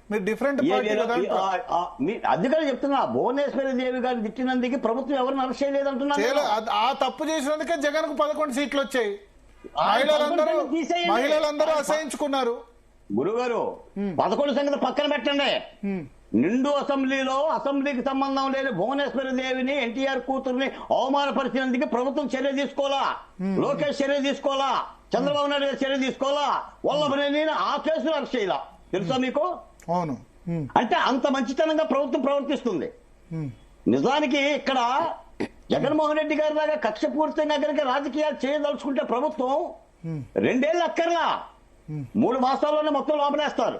మీరు డిఫరెంట్ పార్టీ కదా. అందుకని చెప్తున్నా, భువనేశ్వరి దేవి గారిని తిట్టినందుకు ప్రభుత్వం ఎవరిని అరెస్ట్ చేయలేదంటున్నా. ఆ తప్పు చేసినందుకే జగన్ కు 11 సీట్లు వచ్చాయి. మహిళలందరూ అసహించుకున్నారు. గురుగారు 11 సంగతి పక్కన పెట్టండి. నిండు అసెంబ్లీకి సంబంధం లేని భువనేశ్వరి దేవిని, ఎన్టీఆర్ కూతుర్ని అవమానపరిచినందుకు ప్రభుత్వం చర్య తీసుకోవాలా, లోకేష్ చర్య తీసుకోవాలా, చంద్రబాబు నాయుడు గారు చర్య తీసుకోవాలా, వల్లభనేని ఆ కేసులు అరెస్ట్ చేయాలా. తెలుసా మీకు? అవును. అంటే అంత మంచితనంగా ప్రభుత్వం ప్రవర్తిస్తుంది. నిజానికి ఇక్కడ జగన్మోహన్ రెడ్డి గారి లాగా కక్షపూరితంగా కనుక రాజకీయాలు చేయదలుచుకుంటే ప్రభుత్వం 2 ఏళ్ళు అక్కర్లా, 3 మాసాల్లోనే మొత్తం లోపలేస్తారు.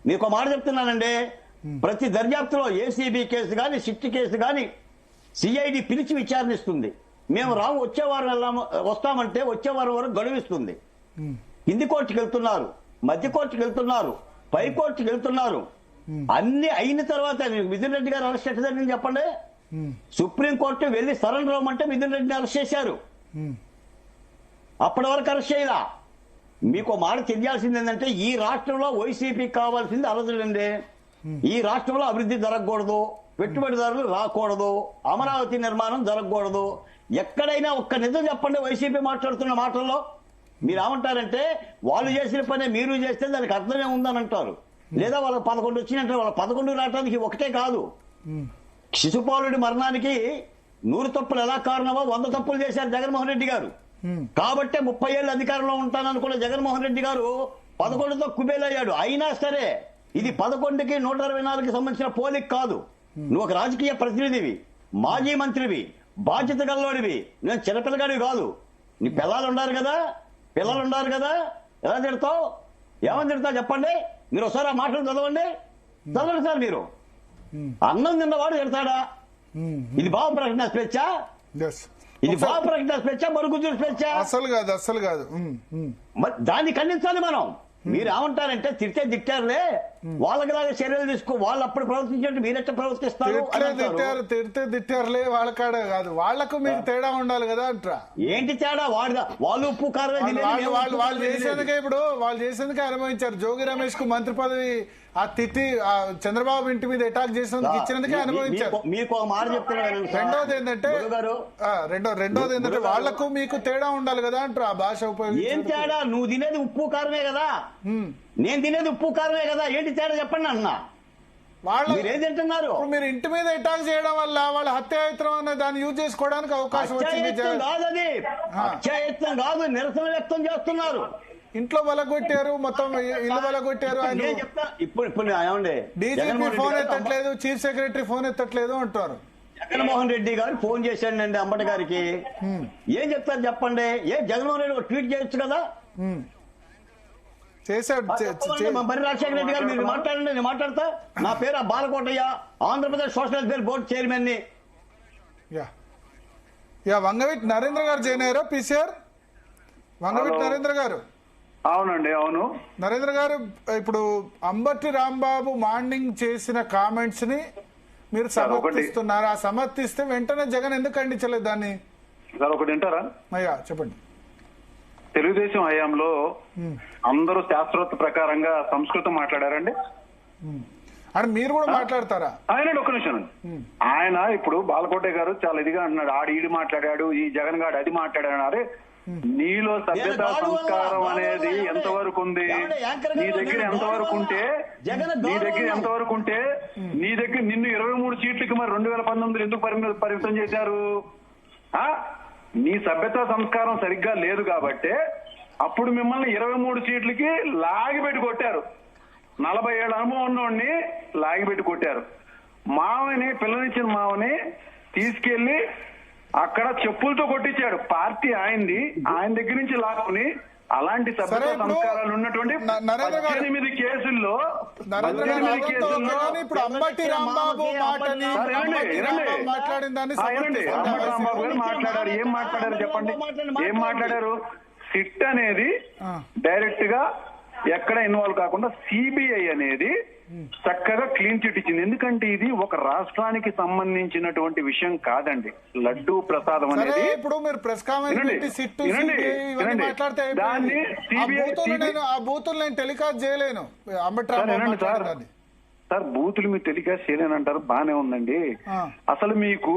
మీకు మాట చెప్తున్నానండి, ప్రతి దర్యాప్తులో ఏసీబీ కేసు గాని, సిట్ కేసు గాని సిఐడి పిలిచి విచారణిస్తుంది. మేము వచ్చే వారం వస్తామంటే వచ్చే వారం వరకు గడువిస్తుంది. కింది కోర్టుకు వెళ్తున్నారు, మధ్య కోర్టుకు వెళ్తున్నారు, పై కోర్టుకు వెళ్తున్నారు. అన్ని అయిన తర్వాత మిథున్ రెడ్డి గారు అరెస్ట్ చేసేదని చెప్పండి. సుప్రీంకోర్టు వెళ్లి సరెండర్ అవ్వమంటే మిథున్ రెడ్డిని అరెస్ట్ చేశారు. అప్పటి వరకు అరెస్ట్ చేయలా. మీకు మాట తెలియాల్సింది ఏంటంటే, ఈ రాష్ట్రంలో వైసీపీకి కావాల్సింది అలజడండి. ఈ రాష్ట్రంలో అభివృద్ధి జరగకూడదు, పెట్టుబడిదారులు రాకూడదు, అమరావతి నిర్మాణం జరగకూడదు. ఎక్కడైనా ఒక్క నిజం చెప్పండి వైసీపీ మాట్లాడుతున్న మాటల్లో. మీరు ఏమంటారంటే, వాళ్ళు చేసిన పనే మీరు చేస్తే దానికి అర్థమే ఉందని అంటారు. లేదా వాళ్ళకి 11 వచ్చినట్టు, వాళ్ళ 11 రావడానికి ఒకటే కాదు. శిశుపాలుడి మరణానికి 100 తప్పులు ఎలా కారణమో 100 తప్పులు చేశారు జగన్మోహన్ రెడ్డి గారు. కాబట్టే 30 ఏళ్ళు అధికారంలో ఉంటాననుకున్న జగన్మోహన్ రెడ్డి గారు 11తో కుబేలయ్యాడు. అయినా సరే ఇది 11కి 124కి సంబంధించిన పోలిక కాదు. నువ్వు ఒక రాజకీయ ప్రతినిధివి, మాజీ మంత్రివి, బాధ్యత గల్లోడివి, నేను చిన్నపిల్లగాడివి కాదు. నీ పిల్లలు ఉన్నారు కదా, ఎలా తిడతావు? ఏమని తిడతావు చెప్పండి. మీరు ఒకసారి ఆ మాటలు చదవండి సార్. మీరు అన్నం తిన్నవాడు తిడతాడా? ఇది భావ ప్రకటన స్వేచ్ఛ? ఇది భావ ప్రకటన స్వేచ్ఛ, మరుగుజ్జుల స్వేచ్ఛ? అసలు కాదు. దాన్ని ఖండించాలి మనం. మీరు ఏమంటారంటే, తిట్టారులే, వాళ్ళకిలాగా చర్యలు తీసుకో, వాళ్ళు అప్పుడు ప్రవర్తించినట్టు మీరెట్లా ప్రవర్తిస్తారు? తిట్టారులే వాళ్ళ కాడ కాదు, వాళ్లకు మీకు తేడా ఉండాలి కదా అంటారా? ఏంటి తేడా? వాళ్ళు ఉప్పు కారమే వాళ్ళు చేసేందుకే వాళ్ళు చేసేందుకే అనుభవించారు. జోగి రమేష్ కు మంత్రి పదవి ఆ తిట్టి చంద్రబాబు ఇంటి మీద అటాక్ చేసినందుకు ఇచ్చినందుకే అనుభవించారు. మీకు మాట చెప్తున్నాను. రెండోది ఏంటంటే వాళ్లకు మీకు తేడా ఉండాలి కదా అంటారు. ఆ భాష ఉపయోగించి ఏం తేడా? నువ్వు తినేది ఉప్పు కారమే కదా, నేను తినేది ఉప్పు కారమే కదా, ఏంటి తేడా చెప్పండి అన్నా. వాళ్ళు ఏం తింటున్నారు? మీరు ఇంటి మీద అటాక్ చేయడం వల్ల వాళ్ళ హత్యాయత్నం అనే దాన్ని యూజ్ చేసుకోవడానికి అవకాశం వచ్చింది. కాదు, అది హత్యాయత్నం కాదు, నిరసన వ్యక్తం చేస్తున్నారు. ఇంట్లో వలగొట్టారు, మొత్తం ఇల్లు వలగొట్టారు. ఆయన నేను చెప్తా ఇప్పుడు ఏమండి, డీజీపీ ఫోన్ ఎత్తట్లేదు, చీఫ్ సెక్రటరీ ఫోన్ ఎత్తట్లేదు అంటారు. జగన్మోహన్ రెడ్డి గారు ఫోన్ చేశాడండి అంబటి గారికి. ఏం చెప్తారు చెప్పండి? జగన్మోహన్ రెడ్డి ట్వీట్ చేయొచ్చు కదా. చేశాడు. బరి రాజశేఖర రెడ్డి గారు మీరు మాట్లాడండి, నేను మాట్లాడతా. నా పేరు Balakotaiah, Andhra Pradesh social welfare board chairman ని. వంగవీటి నరేంద్ర గారు జాయిన్ అయ్యారా పీసీఆర్? వంగవీటి నరేంద్ర గారు. అవునండి, అవును. నరేంద్ర గారు, ఇప్పుడు అంబటి రాంబాబు మార్నింగ్ చేసిన కామెంట్స్ ని మీరు సమర్థిస్తున్నారు. ఆ సమర్థిస్తే వెంటనే జగన్ ఎందుకు ఖండించలేదు దాన్ని? సార్ ఒకటి వింటారా? అయ్యా చెప్పండి. తెలుగుదేశం హయాంలో అందరూ శాస్త్రోక్త ప్రకారంగా సంస్కృతం మాట్లాడారండి. అని మీరు కూడా మాట్లాడతారా? ఆయన ఒక నిమిషం. ఆయన ఇప్పుడు బాలకోటయ్య గారు చాలా ఇదిగా అంటున్నాడు, ఆడు ఈడు మాట్లాడాడు, ఈ జగన్ గారు అది మాట్లాడాడు. నీలో సభ్యత సంస్కారం అనేది ఎంతవరకు ఉంది? నీ దగ్గర ఎంతవరకు ఉంటే నీ దగ్గర నిన్ను 23 సీట్లకి మరి 2019 ఎందుకు పరిమితం చేశారు? నీ సభ్యత సంస్కారం సరిగ్గా లేదు కాబట్టి అప్పుడు మిమ్మల్ని 23 సీట్లకి లాగిపెట్టి కొట్టారు. 40 ఏళ్ళ అనుభవం ఉన్నోడిని లాగిపెట్టి కొట్టారు. మావని పిల్లనిచ్చిన మావని తీసుకెళ్లి అక్కడ చెప్పులతో కొట్టించాడు. పార్టీ ఆయనది, ఆయన దగ్గర నుంచి లాక్కుని అలాంటి సభ్యత సంస్కారాలు ఉన్నటువంటి 18 కేసుల్లో ఇప్పుడు అంబటి రాంబాబు మాటని మాట్లాడిన దాన్ని అంబటి రాంబాబు గారు మాట్లాడారు. ఏం మాట్లాడారు చెప్పండి? ఏం మాట్లాడారు? సిట్ అనేది డైరెక్ట్ గా ఎక్కడ ఇన్వాల్వ్ కాకుండా సిబిఐ అనేది చక్కగా క్లీన్ చిట్ ఇచ్చింది. ఎందుకంటే ఇది ఒక రాష్ట్రానికి సంబంధించినటువంటి విషయం కాదండి. లడ్డూ ప్రసాదం అనేది ఇప్పుడు మీరు ప్రెస్ దాన్ని ఆ బూతులు నేను టెలికాస్ట్ చేయలేను. సార్ బూతులు మీరు టెలికాస్ట్ చేయలేనంటారు, బానే ఉందండి. అసలు మీకు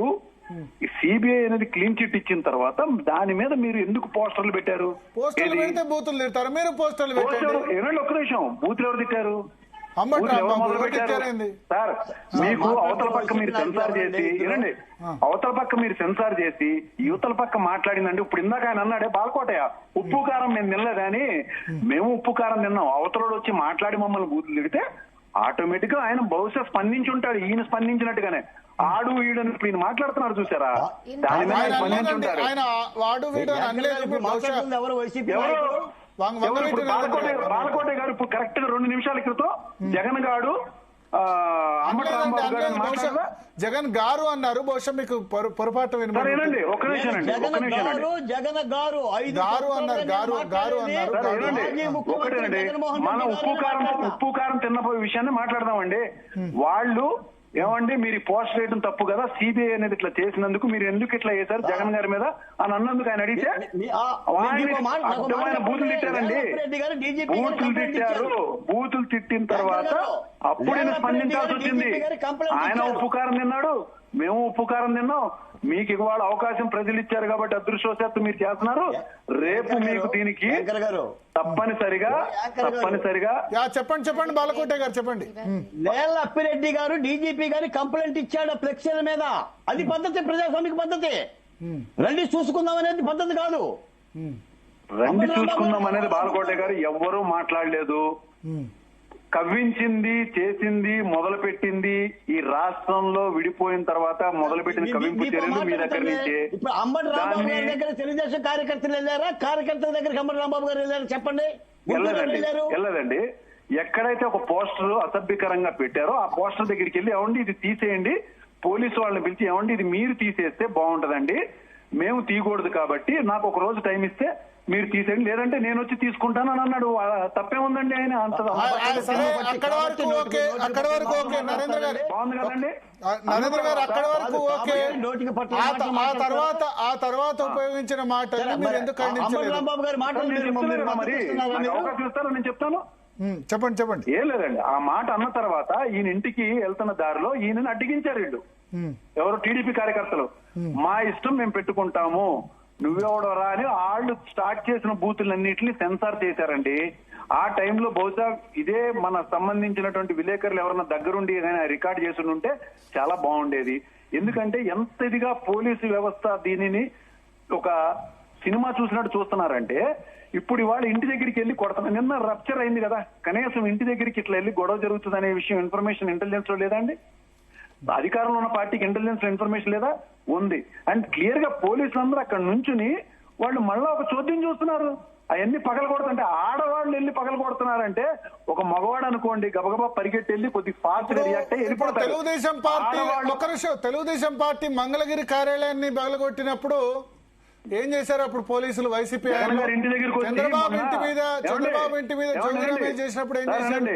సిబిఐ అనేది క్లీన్ చిట్ ఇచ్చిన తర్వాత దాని మీద మీరు ఎందుకు పోస్టర్లు పెట్టారు? పోస్టర్లు పెడితే బూతులు తిడతారు, మీరు పోస్టర్లు పెట్టారు. ఏనండి ఒక్క నిమిషం, బూతులు ఎవరు తిట్టారు? సార్ మీకు అవతల పక్క మీరు సెన్సార్ చేసి వినండి, అవతల పక్క మీరు సెన్సార్ చేసి యువతల పక్క మాట్లాడిందండి. ఇప్పుడు ఇందాక ఆయన అన్నాడే బాలకోటయ్య, ఉప్పు కారం మేము తినలేదా అని. మేము ఉప్పు కారం తిన్నాం. అవతలోడు వచ్చి మాట్లాడి మమ్మల్ని బూతులు తిడితే ఆటోమేటిక్ గా ఆయన బహుశా స్పందించి ఉంటాడు, ఈయన స్పందించినట్టుగానే. ఆడు వీడని ఇప్పుడు ఈయన మాట్లాడుతున్నారు చూసారా, దాని మీద స్పందించి ఉంటారు. బాలకోటయ్య గారు ఇప్పుడు కరెక్ట్ గా 2 నిమిషాల క్రితం జగన్ గారు జగన్ గారు అన్నారు. బహుశా మీకు పొరపాటు వినండి, ఒక్క నిమిషం అండి, ఒకటేనండి. మనం ఉప్పు కారం తిన్న విషయాన్ని మాట్లాడదామండి. వాళ్ళు ఏమండి మీరు పోస్ట్ చేయడం తప్పు కదా, సిబిఐ అనేది ఇట్లా చేసినందుకు మీరు ఎందుకు ఇట్లా చేశారు జగన్ గారి మీద అని అన్నందుకు ఆయన అడిగితే అర్థమైన బూతులు తిట్టారండి. బూతులు తిట్టిన తర్వాత అప్పుడు ఆయన స్పందించాల్సి వచ్చింది. ఆయన ఉప్పు కారం తిన్నాడు, మేము ఉప్పు కారం తిన్నాం. మీకు ఇవాళ అవకాశం ప్రజలు ఇచ్చారు కాబట్టి అదృష్టవశాత్తు మీరు చేస్తున్నారు. రేపు మీకు దీనికి తప్పనిసరిగా చెప్పండి బాలకోటయ్య గారు చెప్పండి. లేళ్ల అప్పిరెడ్డి గారు డీజీపీ గారి కంప్లైంట్ ఇచ్చాడు ఫ్లెక్సీల మీద. అది పద్ధతి, ప్రజాస్వామిక పద్ధతి. రండి చూసుకుందాం అనేది పద్ధతి కాదు. రండి చూసుకుందాం అనేది బాలకోటయ్య గారు ఎవ్వరూ మాట్లాడలేదు. కవ్వించింది, చేసింది, మొదలు పెట్టింది ఈ రాష్ట్రంలో విడిపోయిన తర్వాత మొదలుపెట్టిన కవ్వింపు చర్యలు మీ దగ్గర నుంచే. ఇప్పుడు అంబటి రాంబాబు గారి దగ్గర తెలుగుదేశం కార్యకర్తలు వెళ్ళారా? కార్యకర్తల దగ్గర అంబటి రాంబాబు గారు వెళ్ళారా? చెప్పండి. వెళ్ళదండి. ఎక్కడైతే ఒక పోస్టర్ అసభ్యకరంగా పెట్టారో ఆ పోస్టర్ దగ్గరికి వెళ్ళి ఏమండి ఇది తీసేయండి, పోలీసు వాళ్ళని పిలిచి ఏమండి ఇది మీరు తీసేస్తే బాగుంటదండి, మేము తీయకూడదు కాబట్టి నాకు ఒక రోజు టైం ఇస్తే మీరు తీసేయండి, లేదంటే నేను వచ్చి తీసుకుంటాను అని అన్నాడు. తప్పే ఉందండి ఆయన అంత నరేంద్ర గారు. బాగుంది కదండి నరేంద్ర గారు అక్కడి వరకు ఓకే. ఆ తర్వాత ఉపయోగించిన మాట మీరు ఎందుకు మరి అవకాశం ఇస్తారో నేను చెప్తాను. చెప్పండి. ఏం లేదండి, ఆ మాట అన్న తర్వాత ఈయన ఇంటికి వెళ్తున్న దారిలో ఈయనని అడ్డగించారు వీళ్ళు, ఎవరు టీడీపీ కార్యకర్తలు. మా ఇష్టం మేము పెట్టుకుంటాము, నువ్వెవడరా అని వాళ్ళు స్టార్ట్ చేసిన బూతులన్నింటినీ సెన్సార్ చేశారండి. ఆ టైంలో బహుశా ఇదే మన సంబంధించినటువంటి విలేకరులు ఎవరన్నా దగ్గరుండి రికార్డ్ చేసి ఉంటే చాలా బాగుండేది. ఎందుకంటే ఎంత ఇదిగా పోలీసు వ్యవస్థ దీనిని ఒక సినిమా చూసినట్టు చూస్తున్నారంటే ఇప్పుడు ఇవాళ ఇంటి దగ్గరికి వెళ్ళి కొడతాను. నిన్న రప్చర్ అయింది కదా, కనీసం ఇంటి దగ్గరికి ఇట్లా వెళ్ళి గొడవ జరుగుతుంది అనే విషయం ఇన్ఫర్మేషన్ ఇంటెలిజెన్స్ లో లేదా అండి? అధికారంలో ఉన్న పార్టీకి ఇంటెలిజెన్స్ లో ఇన్ఫర్మేషన్ లేదా? ఉంది. అండ్ క్లియర్ గా పోలీసులందరూ అక్కడ నుంచుని వాళ్ళు మళ్ళా ఒక చోద్యం చూస్తున్నారు. అవన్నీ పగల కొడుతుంటే ఆడవాళ్ళు వెళ్ళి పగల కొడుతున్నారంటే ఒక మగవాడు అనుకోండి గబగబా పరిగెట్టి వెళ్ళి కొద్ది ఫాస్ట్ గా రియాక్ట్ అయ్యి వెళ్ళిపోతారు. తెలుగుదేశం పార్టీ ఒక్క నిమిషం, తెలుగుదేశం పార్టీ మంగళగిరి కార్యాలయాన్ని బగలగొట్టినప్పుడు ఏం చేశారు అప్పుడు పోలీసులు? వైసీపీ చంద్రబాబు ఇంటి మీద జోగిరామేష్ చేసినప్పుడు ఏం చేశారు?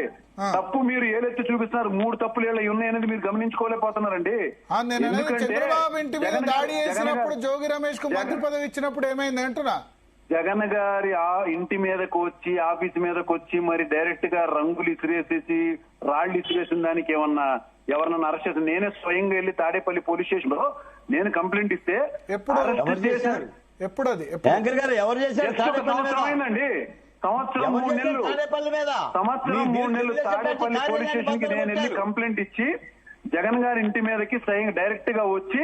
తప్పు మీరు ఏలెత్తి చూపిస్తున్నారు. 3 తప్పులు ఏళ్ళ ఉన్నాయనేది మీరు గమనించుకోలేకపోతున్నారండి. చంద్రబాబు ఇంటి మీద దాడి చేసినప్పుడు జోగి రమేష్ కు మంత్రి పదవి ఇచ్చినప్పుడు ఏమైంది అంటున్నా? జగన్ గారి ఆ ఇంటి మీదకి వచ్చి ఆఫీస్ మీదకి వచ్చి మరి డైరెక్ట్ గా రంగులు ఇసిరేసేసి రాళ్లు ఇసిరేసిన దానికి ఏమన్నా ఎవరన్నా అరెస్ట్ చేసి నేనే స్వయంగా వెళ్ళి తాడేపల్లి పోలీస్ స్టేషన్ లో నేను కంప్లైంట్ ఇస్తే ఎప్పుడు అది ఎవరు చేశారు? సంవత్సరమైందండి. సంవత్సరం 3 నెలలు తాడేపల్లి పోలీస్ స్టేషన్ కి నేను వెళ్ళి కంప్లైంట్ ఇచ్చి జగన్ గారి ఇంటి మీదకి స్వయంగా డైరెక్ట్ గా వచ్చి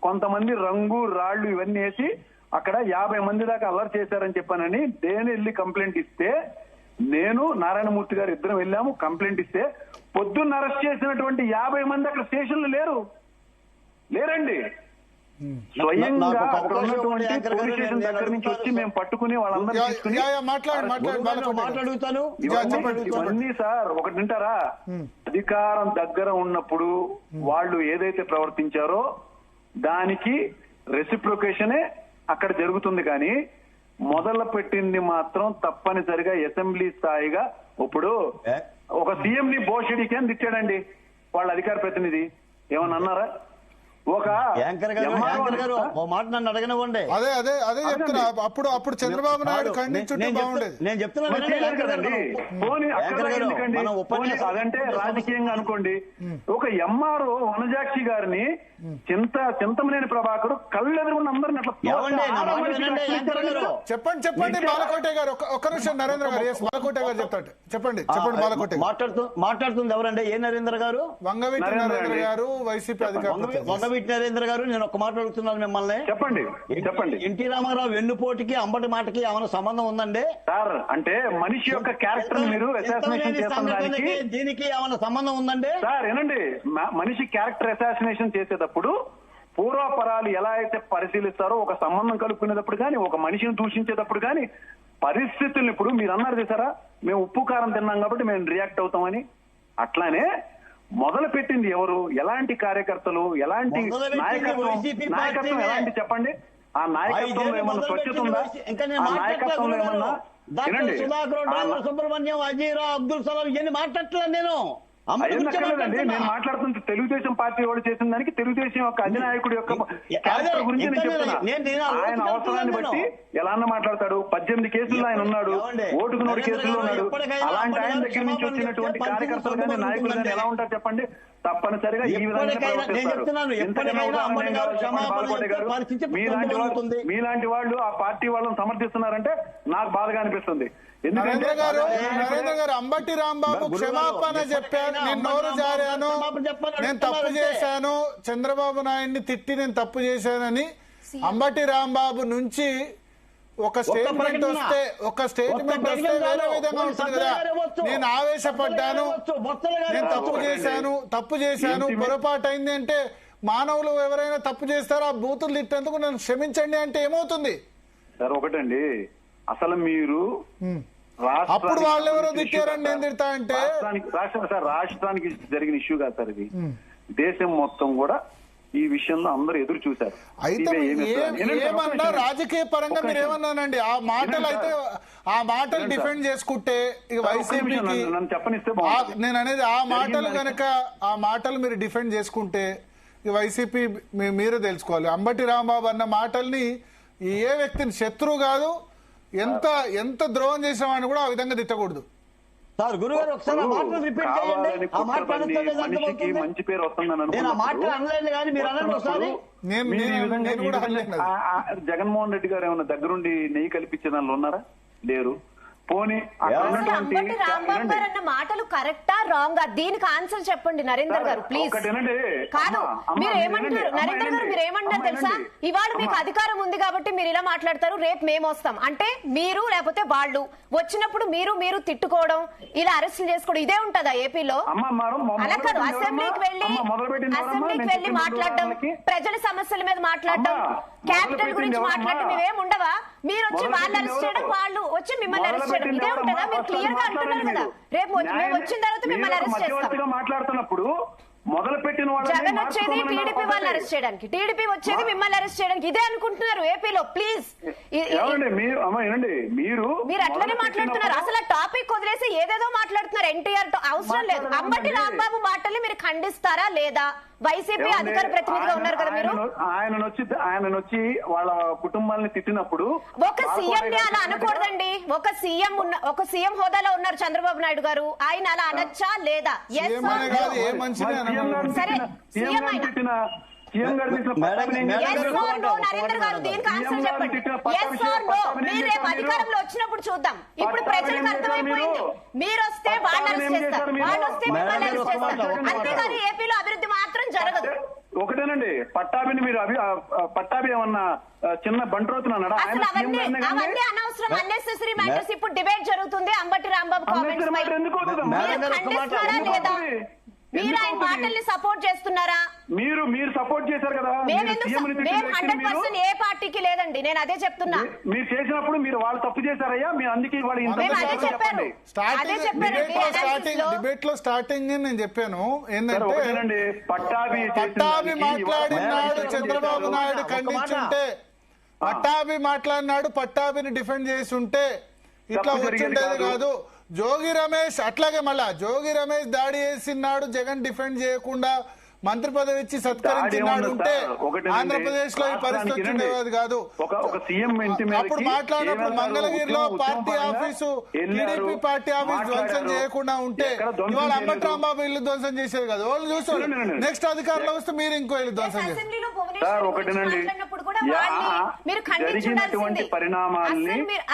కొంతమంది రంగు రాళ్లు ఇవన్నీ వేసి అక్కడ 50 మంది దాకా అల్లరి చేశారని చెప్పానని నేను వెళ్ళి కంప్లైంట్ ఇస్తే నేను నారాయణమూర్తి గారు ఇద్దరం వెళ్ళాము. కంప్లైంట్ ఇస్తే పొద్దున్న అరెస్ట్ చేసినటువంటి 50 మంది అక్కడ స్టేషన్ లో లేరండి. స్వయంగా అక్కడ ఉన్నటువంటి పోలీస్ స్టేషన్ దగ్గర నుంచి వచ్చి మేము పట్టుకుని వాళ్ళందరూ తీసుకుని మాట్లాడుతాను. ఇవన్నీ సార్ ఒకటి వింటారా? అధికారం దగ్గర ఉన్నప్పుడు వాళ్ళు ఏదైతే ప్రవర్తించారో దానికి రెసిప్రొకేషనే అక్కడ జరుగుతుంది. కానీ మొదలు పెట్టింది మాత్రం తప్పనిసరిగా అసెంబ్లీ స్థాయిగా. ఇప్పుడు ఒక సీఎం ని బోషడికి అని తిట్టాడండి వాళ్ళ అధికార ప్రతినిధి. ఏమన్నా అన్నారా? ఒక మాట నన్ను అడగనివ్వండి. అదే చెప్తున్నా. అప్పుడు చంద్రబాబు నాయుడు ఖండించుంటే బాగుండేది. నేను చెప్తున్నాను అదంటే రాజకీయంగా అనుకోండి. ఒక ఎంఆర్ఓ వనజాక్షి గారిని చింతమనేని ప్రభాకర్ కళ్ళెదురుకున్న అందరిని అట్లా చెప్పండి బాలకోటే గారు. ఒక్క నిమిషం నరేంద్ర గారు. బాలకోటే గారు చెప్తాడు. చెప్పండి బాలకోటే. మాట్లాడుతుంది ఎవరండి? ఏ నరేంద్ర గారు? వంగవీటి నరేంద్ర గారు, వైసీపీ అధికారులు. వంగవీటి నరేంద్ర గారు, నేను ఒక మాట అడుగుతున్నాను మిమ్మల్ని. చెప్పండి. ఎన్టీ రామారావు వెన్నుపోటుకి అంబటి మాటకి ఏమైనా సంబంధం ఉందండి? సార్ అంటే మనిషి యొక్క క్యారెక్టర్ మీరు అసాసినేషన్ చేస్తున్నారు, దీనికి ఏమైనా సంబంధం ఉందండి? సార్ ఏనండి, మనిషి క్యారెక్టర్ అసాసినేషన్ చేసేటప్పుడు పూర్వాపరాలు ఎలా అయితే పరిశీలిస్తారో ఒక సంబంధం కలుపుకునేటప్పుడు కానీ ఒక మనిషిని దూషించేటప్పుడు కానీ పరిస్థితులను ఇప్పుడు మీరు అన్నారు చేశారా, మేము ఉప్పు కారం తిన్నాం కాబట్టి మేము రియాక్ట్ అవుతామని. అట్లానే మొదలు పెట్టింది ఎవరు? ఎలాంటి కార్యకర్తలు, ఎలాంటి నాయకత్వం ఎలాంటి చెప్పండి. ఆ నాయకత్వంలో ఏమన్నా స్వచ్ఛత ఉందా? ఆ నాయకత్వంలో ఏమన్నా సుబ్రహ్మణ్యం, అజీరా, అబ్దుల్ సలాం ఇవన్నీ మాట్లాడట్లేదు నేను. ఎందుకండి నేను మాట్లాడుతుంది తెలుగుదేశం పార్టీ వాళ్ళు చేసిన దానికి తెలుగుదేశం యొక్క అధినాయకుడి యొక్క క్యారెక్టర్ గురించి నేను చెప్తున్నా. ఆయన అవసరాన్ని బట్టి ఎలా అన్న మాట్లాడతాడు. 18 కేసుల్లో ఆయన ఉన్నాడు, ఓటుకు 100 కేసుల్లో ఉన్నాడు. అలాంటి ఆయన దగ్గర నుంచి వచ్చినటువంటి కార్యకర్తలు కానీ నాయకులు కానీ ఎలా ఉంటారు చెప్పండి? తప్పనిసరిగా ఈ విధంగా మీలాంటి వాళ్ళు ఆ పార్టీ వాళ్ళని సమర్థిస్తున్నారంటే నాకు బాధగా అనిపిస్తుంది. నరేంద్ర గారు అంబటి రాంబాబు క్షమాపణ చెప్పాను, నేను నోరు జారాను, నేను తప్పు చేశాను, చంద్రబాబు నాయుడిని తిట్టి నేను తప్పు చేశానని అంబటి రాంబాబు నుంచి ఒక స్టేట్మెంట్ వస్తే వేరే విధంగా ఉంటుంది కదా. నేను ఆవేశపడ్డాను, నేను తప్పు చేశాను పొరపాటు అయింది అంటే మానవులు ఎవరైనా తప్పు చేస్తారో ఆ బూతులు తిట్టేందుకు నన్ను క్షమించండి అంటే ఏమవుతుంది సార్? ఒకటండి, అసలు మీరు అప్పుడు వాళ్ళు ఎవరో తిట్టారని నేను తిడతా అంటే రాష్ట్రానికి జరిగిన ఇష్యూ కాదు సార్ ఇది. దేశం మొత్తం కూడా ఈ విషయంలో అందరూ ఎదురు చూశారు. అయితే ఏమన్నా రాజకీయ పరంగా మీరు ఏమన్నానండి? ఆ మాటలు డిఫెండ్ చేసుకుంటే ఇక వైసీపీకి చెప్పనిస్తే నేను అనేది ఆ మాటలు మీరు డిఫెండ్ చేసుకుంటే ఇక వైసీపీ మీరే తెలుసుకోవాలి. అంబటి రాంబాబు అన్న మాటల్ని ఏ వ్యక్తిని శత్రువు కాదు, ఎంత ద్రోహం చేసిన వాడిని కూడా ఆ విధంగా తిట్టకూడదు. సార్ గురుగారు ఒకసారి మాటలు రిపీట్ చేయండి. ఆ మాట మంచి పేరు వస్తుందని నేను ఆ మాట అనలేదు కానీ మీరు అనండి ఒకసారి. జగన్మోహన్ రెడ్డి గారు ఏమన్నా దగ్గరుండి నెయ్యి కల్పించే దానిలో ఉన్నారా? లేరు. పోనీ అక్కడ అసలు ఉన్నటువంటి అంబటి రాంబాబు గారు అన్న మాటలు కరెక్టా రాంగా? దీనికి ఆన్సర్ చెప్పండి నరేందర్ గారు ప్లీజ్. ఒకటేనండి. కాదు మీరు ఏమంటారు నరేందర్ గారు, మీరు ఏమంటారు తెలుసా? ఇవాళ మీకు అధికారం ఉంది కాబట్టి మీరు ఇలా మాట్లాడతారు, రేపు మేము వస్తాం అంటే మీరు లేకపోతే వాళ్ళు వచ్చినప్పుడు మీరు తిట్టుకోవడం, ఇలా అరెస్టులు చేసుకోవడం ఇదే ఉంటదా ఏపీలో? అలా కాదు, అసెంబ్లీకి వెళ్ళి మాట్లాడడం, ప్రజల సమస్యల మీద మాట్లాడడం, క్యాపిటల్ గురించి మాట్లాడడం ఇవేం ఉండవా? మీరు వచ్చి వాళ్ళు అరెస్ట్ చేయడం, వాళ్ళు వచ్చి మిమ్మల్ని అరెస్ట్ చేయడం ఇదే ఉంటుందా? మీరు క్లియర్ గా అంటున్నారు కదా, రేపు మేము వచ్చిన తర్వాత మిమ్మల్ని అరెస్ట్ చేస్తాం. మాట్లాడుతున్నప్పుడు మొదలు పెట్టిన జగన్ వచ్చేది టీడీపీ వాళ్ళని అరెస్ట్ చేయడానికి, టీడీపీ వచ్చేది మిమ్మల్ని అరెస్ట్ చేయడానికి, ఇదే అనుకుంటున్నారు ఏపీలో. ప్లీజ్ మీరు అట్లనే మాట్లాడుతున్నారు. అసలు ఆ టాపిక్ వదిలేసి ఏదేదో మాట్లాడుతున్నారు. ఎన్టీఆర్ అవసరం లేదు. అంబటి రాంబాబు మాటల్ని మీరు ఖండిస్తారా లేదా? వైసీపీ అధికార ప్రతినిధిగా ఉన్నారు కదా మీరు. ఆయన వచ్చి వాళ్ళ కుటుంబాలని తిట్టినప్పుడు ఒక సీఎం ని అలా అనకూడదండి. ఒక సీఎం హోదాలో ఉన్నారు చంద్రబాబు నాయుడు గారు, ఆయన అలా అనొచ్చా లేదా? సరే సీఎం అయినా నరేంద్ర గారు దీనికి ఆన్సర్ చెప్పండి. Yes or no? మీరు రేపు అధికారంలో వచ్చినప్పుడు చూద్దాం. ఇప్పుడు ప్రజలకు అర్థమైపోయింది, మీరు వస్తే వాళ్ళు అరెస్ట్ చేస్తారు, వాళ్ళు వస్తే మిమ్మల్ని అరెస్ట్ చేస్తారు. అంతేగాని ఏపీలో అభివృద్ధి మాత్రం జరగదు. ఒకటేనండి, పట్టాభిని మీరు పట్టాభి ఏమన్నా చిన్న బంట్రోతున్నాడా? అసలు అవన్నీ అనవసరం, అన్నెసెసరీ మ్యాటర్స్. ఇప్పుడు డిబేట్ జరుగుతుంది అంబటి రాంబాబు కామెంట్స్ పై. మీరు ఖండిస్తారా లేదా? మీరు ఆయన మాటల్ని సపోర్ట్ చేస్తున్నారా? మీరు సపోర్ట్ చేశారు కదా. మేము 100% ఏ పార్టీకి లేదండి, నేను అదే చెప్తున్నా. మీరు చేసినప్పుడు మీరు వాళ్ళు తప్పు చేశారయ్యా, మీరు అందుకే వాళ్ళు డిబేట్ లో స్టార్టింగ్ నేను చెప్పాను ఏంటంటే పట్టాభి మాట్లాడినాడు చంద్రబాబు నాయుడు ఖండించుంటే, పట్టాభి మాట్లాడినాడు పట్టాభిని డిఫెండ్ చేసి ఉంటే ఇట్లా వచ్చిండేది కాదు. జోగి రమేష్ అట్లాగే మళ్ళా జోగి రమేష్ దాడి చేసినాడు, జగన్ డిఫెండ్ చేయకుండా మంత్రి పదవి ఇచ్చి సత్కరించినాడు ఉంటే ఆంధ్రప్రదేశ్ లో ఈ పరిస్థితి వచ్చిండేది కాదు. అప్పుడు మాట్లాడినప్పుడు మంగళగిరిలో party office, TDP party office ధ్వంసం చేయకుండా ఉంటే ఇవాళ అంబటి రాంబాబు ఇల్లు ధ్వంసం చేసేది కాదు. వాళ్ళు చూస్తారు నెక్స్ట్ అధికారంలో వస్తే మీరు ఇంకో ఇల్లు ధ్వంసం చేస్తారు.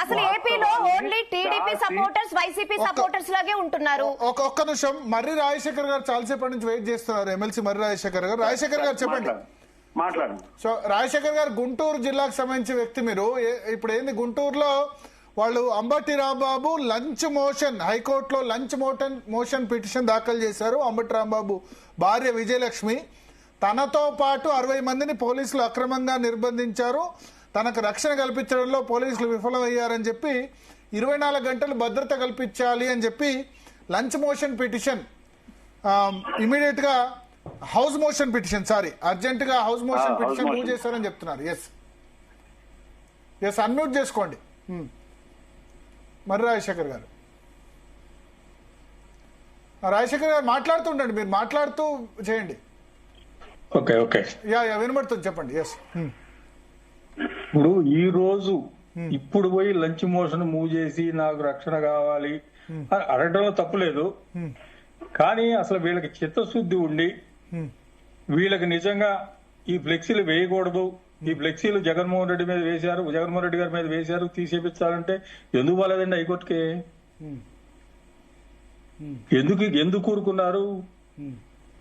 అసలు ఏపీలో only TDP supporters YCP supporters లాగే ఉంటున్నారు. ఒక్క నిమిషం, మర్రి రాజశేఖర్ గారు చాలాసేపటి నుంచి వెయిట్ చేస్తున్నారు. ఎమ్మెల్సీ మర్రి రాజశేఖర్ గారు. రాజశేఖర్ గారు చెప్పండి. సో రాజశేఖర్ గారు గుంటూరు జిల్లాకు సంబంధించిన వ్యక్తి మీరు. ఇప్పుడు ఏంది గుంటూరులో వాళ్ళు అంబటి రాంబాబు లంచ్ మోషన్, హైకోర్టులో లంచ్ మోషన్ పిటిషన్ దాఖలు చేశారు. అంబటి రాంబాబు భార్య విజయలక్ష్మి తనతో పాటు 60 మందిని పోలీసులు అక్రమంగా నిర్బంధించారు, తనకు రక్షణ కల్పించడంలో పోలీసులు విఫలమయ్యారని చెప్పి 24 గంటలు భద్రత కల్పించాలి అని చెప్పి లంచ్ మోషన్ పిటిషన్ ఇమీడియట్ గా హౌస్ మోషన్ పిటిషన్ అర్జెంట్ గా హౌస్ మోషన్ పిటిషన్ మూవ్ చేశారని చెప్తున్నారు. ఎస్ అన్మ్యూట్ చేసుకోండి మర్రి రాజశేఖర్ గారు. రాజశేఖర్ గారు మాట్లాడుతుండండి, మీరు మాట్లాడుతూ చేయండి. ఓకే వినబడుతుంది, చెప్పండి. ఎస్ ఇప్పుడు ఈ రోజు ఇప్పుడు పోయి లంచ్ మోషన్ మూవ్ చేసి నాకు రక్షణ కావాలి అడగడంలో తప్పులేదు, కానీ అసలు వీళ్ళకి చిత్తశుద్ధి ఉండి వీళ్ళకి నిజంగా ఈ ఫ్లెక్సీలు వేయకూడదు, ఈ ఫ్లెక్సీలు జగన్మోహన్ రెడ్డి మీద వేశారు, జగన్మోహన్ రెడ్డి గారి మీద వేశారు, తీసేపించాలంటే ఎందుకు బాలేదండి హైకోర్టుకి? ఎందుకు కూరుకున్నారు?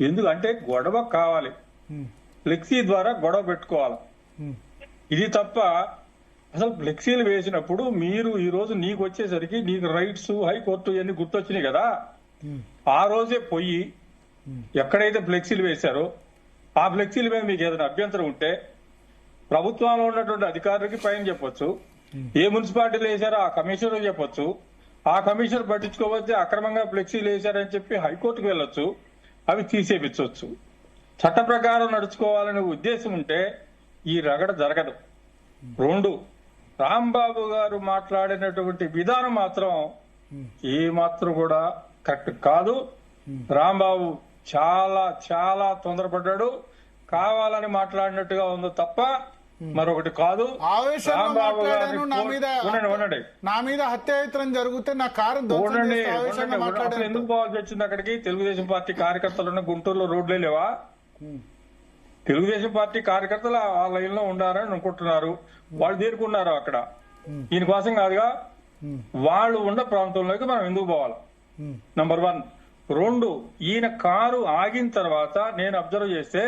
ఎందుకు అంటే గొడవ కావాలి, ఫ్లెక్సీ ద్వారా గొడవ పెట్టుకోవాలి. ఇది తప్ప అసలు ఫ్లెక్సీలు వేసినప్పుడు మీరు ఈ రోజు నీకు వచ్చేసరికి నీకు రైట్స్ హైకోర్టు ఇవన్నీ గుర్తొచ్చినాయి కదా, ఆ రోజే పోయి ఎక్కడైతే ఫ్లెక్సీలు వేశారో ఆ ఫ్లెక్సీల మీద మీకు ఏదైనా అభ్యంతరం ఉంటే ప్రభుత్వంలో ఉన్నటువంటి అధికారులకి పైన చెప్పొచ్చు, ఏ మున్సిపాలిటీలు వేశారో ఆ కమిషనర్ చెప్పొచ్చు, ఆ కమిషనర్ పట్టించుకోకపోతే అక్రమంగా ఫ్లెక్సీలు వేశారని చెప్పి హైకోర్టుకు వెళ్ళొచ్చు, అవి తీసేపించవచ్చు. చట్ట ప్రకారం నడుచుకోవాలనే ఉద్దేశం ఉంటే ఈ రగడ జరగదు. 2, రాంబాబు గారు మాట్లాడినటువంటి విధానం మాత్రం ఏ మాత్రం కూడా కరెక్ట్ కాదు. రాంబాబు చాలా చాలా తొందరపడ్డాడు, కావాలని మాట్లాడినట్టుగా ఉందో తప్ప మరొకటి కాదు. రాంబాబు గారు నా మీద హత్యాయత్నం జరిగితే నా కారు ఎందుకు పోవాల్సి వచ్చింది అక్కడికి? తెలుగుదేశం పార్టీ కార్యకర్తలు గుంటూరులో రోడ్లే లేవా? తెలుగుదేశం పార్టీ కార్యకర్తలు ఆ లైన్ లో ఉండారని అనుకుంటున్నారు, వాళ్ళు చేరుకున్నారు అక్కడ. దీనికోసం కాదుగా వాళ్ళు ఉన్న ప్రాంతంలోకి మనం ఎందుకు పోవాలి? నంబర్ 1. 2, ఈయన కారు ఆగిన తర్వాత నేను అబ్జర్వ్ చేస్తే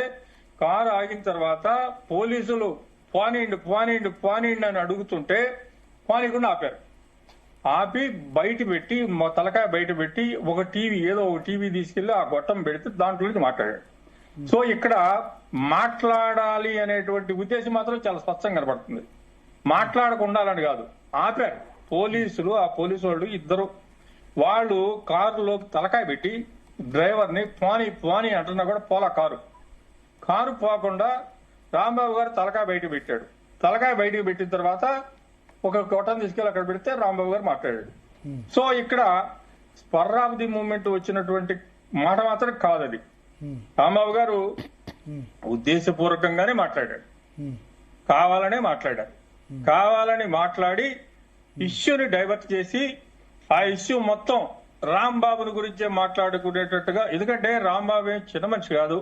కారు ఆగిన తర్వాత పోలీసులు పోనీండి అని అడుగుతుంటే పోనీకుండా ఆపారు. ఆపి బయట పెట్టి తలకాయ బయట పెట్టి ఒక టీవీ తీసుకెళ్లి ఆ గొట్టం పెడితే దాంట్లో మాట్లాడాడు. సో ఇక్కడ మాట్లాడాలి అనేటువంటి ఉద్దేశం మాత్రం చాలా స్పష్టంగా కనబడుతుంది. మాట్లాడకుండా అని కాదు, ఆపారు పోలీసులు. ఆ పోలీసు వాళ్ళు ఇద్దరు వాళ్ళు కారులోకి తలకాయ పెట్టి డ్రైవర్ని పోనీ అంటున్నా కూడా పోలా కారు పోకుండా రాంబాబు గారు తలకాయ బయటకు పెట్టాడు. తలకాయ బయటకు పెట్టిన తర్వాత ఒక గొట్టం తీసుకెళ్లి అక్కడ పెడితే రాంబాబు గారు మాట్లాడాడు. సో ఇక్కడ స్పర్ ఆఫ్ ది మూమెంట్ వచ్చినటువంటి మాట మాత్రం కాదది. రాంబాబు గారు ఉద్దేశపూర్వకంగానే మాట్లాడాడు, కావాలని మాట్లాడి ఇష్యూని డైవర్ట్ చేసి ఆ ఇష్యూ మొత్తం రాంబాబుని గురించే మాట్లాడుకునేటట్టుగా. ఎందుకంటే రాంబాబు ఏం చిన్న మనిషి కాదు.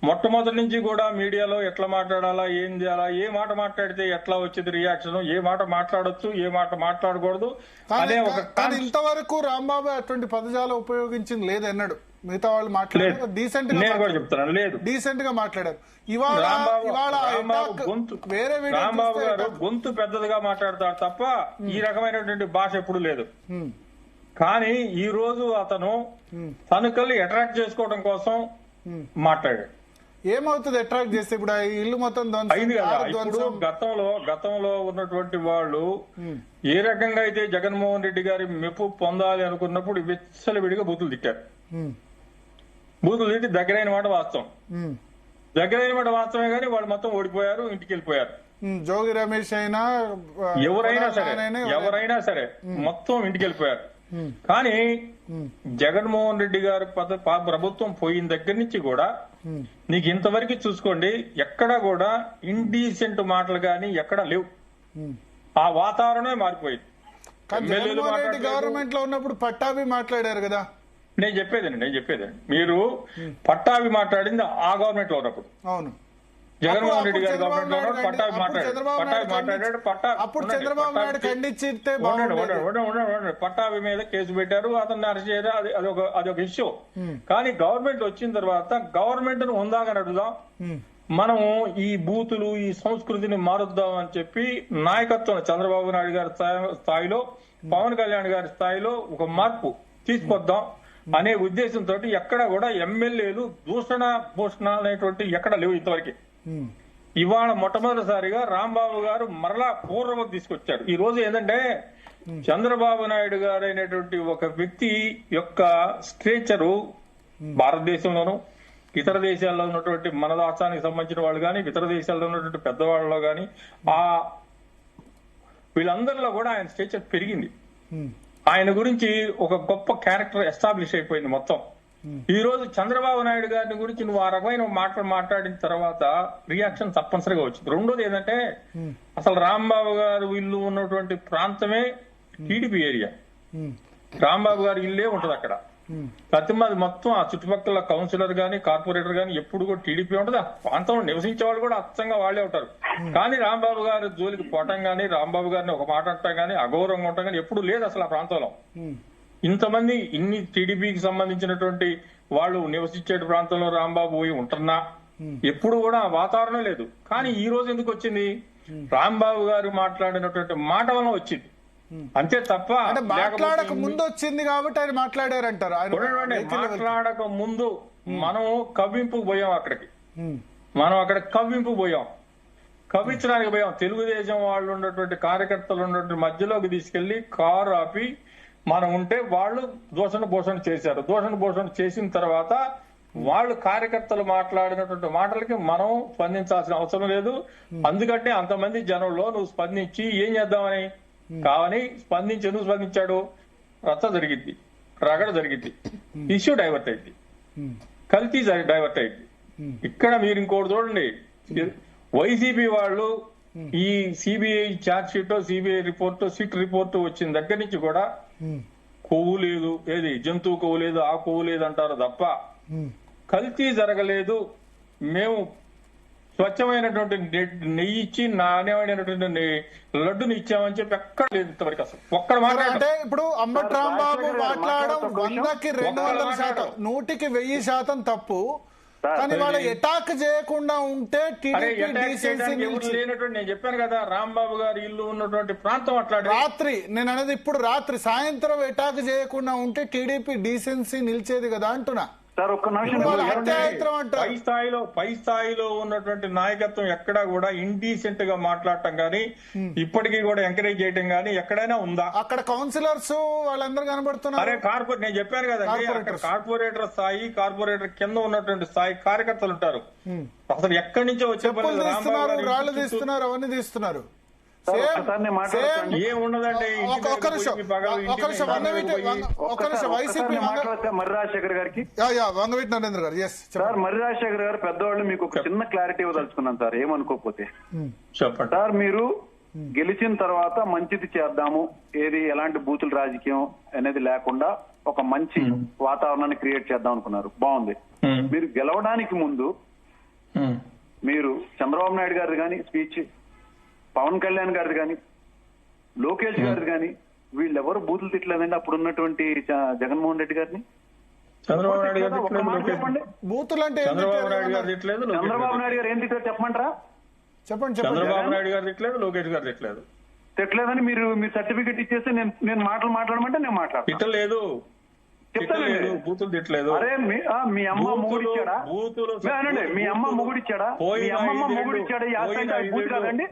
మొట్టమొదటి నుంచి కూడా మీడియాలో ఎట్లా మాట్లాడాలా, ఏం చేయాలా, ఏ మాట మాట్లాడితే ఎట్లా వచ్చేది రియాక్షన్, ఏ మాట మాట్లాడొచ్చు, ఏ మాట మాట్లాడకూడదు అనే ఒక. ఇంతవరకు రాంబాబు అటువంటి పదజాలం ఉపయోగించింది లేదన్నాడు. మిగతా వాళ్ళు మాట్లాడారు డీసెంట్ గా, నేను కూడా చెప్తున్నాను లేదు, డీసెంట్ గా మాట్లాడారు. రాంబాబు గారు గొంతు పెద్దదిగా మాట్లాడతాడు తప్ప ఈ రకమైనటువంటి భాష ఎప్పుడు లేదు. కానీ ఈ రోజు అతను తనుకల్ని అట్రాక్ట్ చేసుకోవడం కోసం మాట్లాడాడు. ఏమవుతుంది అట్రాక్ట్ చేస్తే? ఇప్పుడు ఇల్లు మొత్తం అయింది కదా. ఇప్పుడు గతంలో ఉన్నటువంటి వాళ్ళు ఏ రకంగా అయితే జగన్మోహన్ రెడ్డి గారి మెప్పు పొందాలి అనుకున్నప్పుడు విచ్చలవిడిగా బూతులు తిట్టారు. బూతులు తిట్టి దగ్గరైన మాట వాస్తవమే కానీ వాళ్ళు మొత్తం ఓడిపోయారు, ఇంటికి వెళ్ళిపోయారు. జోగి రమేష్ అయినా ఎవరైనా సరే మొత్తం ఇంటికి వెళ్ళిపోయారు. కానీ జగన్మోహన్ రెడ్డి గారి ప్రభుత్వం పోయిన దగ్గర నుంచి కూడా నీకు ఇంతవరకు చూసుకోండి, ఎక్కడ కూడా ఇండీసెంట్ మాటలు కానీ ఎక్కడ లేవు. ఆ వాతావరణమే మారిపోయింది. గవర్నమెంట్ లో ఉన్నప్పుడు పట్టాభి మాట్లాడారు కదా. నేను చెప్పేదండి మీరు పట్టాభి మాట్లాడింది ఆ గవర్నమెంట్ లో ఉన్నప్పుడు. అవును, జగన్మోహన్ రెడ్డి గారి గవర్నమెంట్ లో పట్టాభి మాట్లాడాడు. పట్టాభి మీద కేసు పెట్టారు, అతన్ని అరెస్ట్ చేయరు, అదొక ఇష్యూ. కానీ గవర్నమెంట్ వచ్చిన తర్వాత గవర్నమెంట్ ను ఉందాకని అడుగుదాం, మనం ఈ బూతులు ఈ సంస్కృతిని మారుద్దాం అని చెప్పి నాయకత్వం చంద్రబాబు నాయుడు గారి స్థాయిలో, పవన్ కళ్యాణ్ గారి స్థాయిలో ఒక మార్పు తీసుకొద్దాం అనే ఉద్దేశంతో ఎక్కడ కూడా ఎమ్మెల్యేలు దూషణ భూషణ అనేటువంటి ఎక్కడ లేవు ఇంతవరకు. ఇవాళ మొట్టమొదటిసారిగా రాంబాబు గారు మరలా పూర్వం తీసుకొచ్చారు. ఈ రోజు ఏంటంటే చంద్రబాబు నాయుడు గారు అయినటువంటి ఒక వ్యక్తి యొక్క స్ట్రేచరు భారతదేశంలోనూ ఇతర దేశాల్లో ఉన్నటువంటి మన రాష్ట్రానికి సంబంధించిన వాళ్ళు కానీ ఇతర దేశాల్లో ఉన్నటువంటి పెద్దవాళ్ళలో కానీ వీళ్ళందరిలో కూడా ఆయన స్ట్రేచర్ పెరిగింది. ఆయన గురించి ఒక గొప్ప క్యారెక్టర్ ఎస్టాబ్లిష్ అయిపోయింది మొత్తం. ఈ రోజు చంద్రబాబు నాయుడు గారిని గురించి నువ్వు ఆ రకమైన మాటలు మాట్లాడిన తర్వాత రియాక్షన్ తప్పనిసరిగా వచ్చింది. రెండోది ఏంటంటే అసలు రాంబాబు గారు ఇల్లు ఉన్నటువంటి ప్రాంతమే టీడీపీ ఏరియా. రాంబాబు గారి ఇల్లే ఉంటది అక్కడ. ప్రతిమది మొత్తం ఆ చుట్టుపక్కల కౌన్సిలర్ గాని కార్పొరేటర్ గాని ఎప్పుడు కూడా టీడీపీ ఉంటది. ఆ ప్రాంతంలో నివసించే వాళ్ళు కూడా అచ్చంగా వాళ్లే ఉంటారు. కానీ రాంబాబు గారి జోలికి పోవటం గానీ రాంబాబు గారిని ఒక మాట అంటాం గానీ అగౌరవంగా ఉంటాం గానీ ఎప్పుడు లేదు అసలు ఆ ప్రాంతంలో. ఇంతమంది ఇన్ని టీడీపీకి సంబంధించినటువంటి వాళ్ళు నివసించే ప్రాంతంలో రాంబాబు పోయి ఉంటున్నా ఎప్పుడు కూడా వాతావరణం లేదు. కానీ ఈ రోజు ఎందుకు వచ్చింది? రాంబాబు గారు మాట్లాడినటువంటి మాట వల్ల వచ్చింది అంతే తప్ప మాట్లాడక ముందు వచ్చింది కాబట్టి ఆయన మాట్లాడారంటారు. మాట్లాడక ముందు మనం కవ్వింపు పోయాం అక్కడికి. మనం అక్కడ కవ్వింపు పోయాం, కవ్వించడానికి పోయాం. తెలుగుదేశం వాళ్ళు ఉన్నటువంటి కార్యకర్తలు ఉన్నటువంటి మధ్యలోకి తీసుకెళ్లి కారు ఆపి మనం ఉంటే వాళ్ళు దూషణ భూషణ చేశారు. దూషణ భూషణ చేసిన తర్వాత వాళ్ళు కార్యకర్తలు మాట్లాడినటువంటి మాటలకి మనం స్పందించాల్సిన అవసరం లేదు. అందుకంటే అంతమంది జనంలో నువ్వు స్పందించి ఏం చేద్దామని కావని స్పందించి ఎందుకు స్పందించాడు? రచ్చ జరిగింది, రగడ జరిగింది, ఇష్యూ డైవర్ట్ అయింది, కల్తీ డైవర్ట్ అయింది. ఇక్కడ మీరు ఇంకోటి చూడండి, వైసీపీ వాళ్ళు ఈ CBI charge sheet CBI report SIT report వచ్చిన దగ్గర నుంచి కూడా కొవ్వు లేదు, ఏది జంతువు కొవ్వు లేదు, ఆ కొవ్వు లేదు అంటారు తప్ప కల్తీ జరగలేదు, మేము స్వచ్ఛమైనటువంటి నెయ్యి ఇచ్చి నాణ్యమైనటువంటి లడ్డుని ఇచ్చామని చెప్పి ఎక్కడ లేదు ఇంతవరకు అసలు ఒక్కడ మాట. అంటే ఇప్పుడు అంబటి రాంబాబు మాట్లాడడం 100కి 200%, 100కి 1000% తప్పు. కానీ వాళ్ళు అటాక్ చేయకుండా ఉంటే లేనటువంటి నేను చెప్పాను కదా, రాంబాబు గారి ఇల్లు ఉన్నటువంటి ప్రాంతం అట్లాంటి రాత్రి నేను అనేది ఇప్పుడు రాత్రి సాయంత్రం అటాక్ చేయకుండా ఉంటే టీడీపీ డీసెన్సీ నిలిచేది కదా అంటున్నా. సార్ ఒక్క నిమిషం, పై స్థాయిలో ఉన్నటువంటి నాయకత్వం ఎక్కడా కూడా ఇండీసెంట్ గా మాట్లాడటం గానీ ఇప్పటికీ కూడా ఎంకరేజ్ చేయటం గానీ ఎక్కడైనా ఉందా? అక్కడ కౌన్సిలర్స్ వాళ్ళందరూ కనబడుతున్నారు. అరే కార్పొరేట్ నేను చెప్పాను కదండి, అక్కడ కార్పొరేటర్ స్థాయి, కార్పొరేటర్ కింద ఉన్నటువంటి స్థాయి కార్యకర్తలు ఉంటారు. అసలు ఎక్కడి నుంచో వచ్చే రాళ్ళు తీస్తున్నారు, అవన్నీ తీస్తున్నారు. మర్రి రాజశేఖర్ గారికి మర్రి రాజశేఖర్ గారు పెద్దవాళ్ళు మీకు ఒక చిన్న క్లారిటీ ఇవ్వదలుచుకున్నాను సార్, ఏమనుకోకపోతే. చెప్పండి సార్, మీరు గెలిచిన తర్వాత మంచిది చేద్దాము, ఏది ఎలాంటి బూతుల రాజకీయం అనేది లేకుండా ఒక మంచి వాతావరణాన్ని క్రియేట్ చేద్దాం అనుకున్నారు. బాగుంది. మీరు గెలవడానికి ముందు మీరు చంద్రబాబు నాయుడు గారిది కానీ స్పీచ్, పవన్ కళ్యాణ్ గారిది కానీ, లోకేష్ గారిది కానీ, వీళ్ళెవరు బూతులు తిట్టలేదండి అప్పుడు ఉన్నటువంటి జగన్మోహన్ రెడ్డి గారిని. చంద్రబాబు నాయుడు గారు చెప్పండి, బూతులు అంటే చంద్రబాబు నాయుడు గారు తిట్టలేదు, చంద్రబాబు నాయుడు గారు ఏం తిట్టారు చెప్పమంటారా? చెప్పండి. చంద్రబాబు నాయుడు గారు తిట్టలేదు, లోకేష్ గారు తిట్టలేదు. తిట్టలేదని మీరు మీ సర్టిఫికెట్ ఇచ్చేసి నేను మాట్లాడమంటే నేను మాట్లాడతాను. తిట్టలేదు, చెప్తానండి. బూతులు తిట్టలేదు. అరే మీ అమ్మ మొగుడిచ్చాడా? మీ అమ్మ మొగుడిచ్చాడా? మీ అమ్మమ్మ మొగుడిచ్చాడా? ఈ ఆస్తి బూతు కాదండి.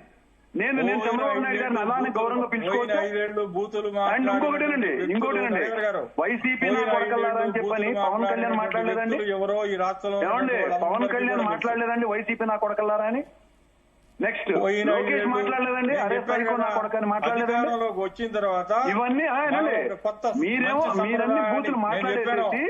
నేను చంద్రబాబు నాయుడు గారిని అలానే గౌరవంగా పిలుచుకోవచ్చు. అండ్ ఇంకోటేనండి వైసీపీ నా కొడకల్లారా అని చెప్పని పవన్ కళ్యాణ్ మాట్లాడలేదండి. ఏమండి పవన్ కళ్యాణ్ మాట్లాడలేదండి వైసీపీ నా కొడకల్లారా అని. నెక్స్ట్ లోకేష్ మాట్లాడలేదండి, అరే సైకో నా కొడకని మాట్లాడలేదండి. వచ్చిన తర్వాత ఇవన్నీ మీరన్నీ బూతులు మాట్లాడేసి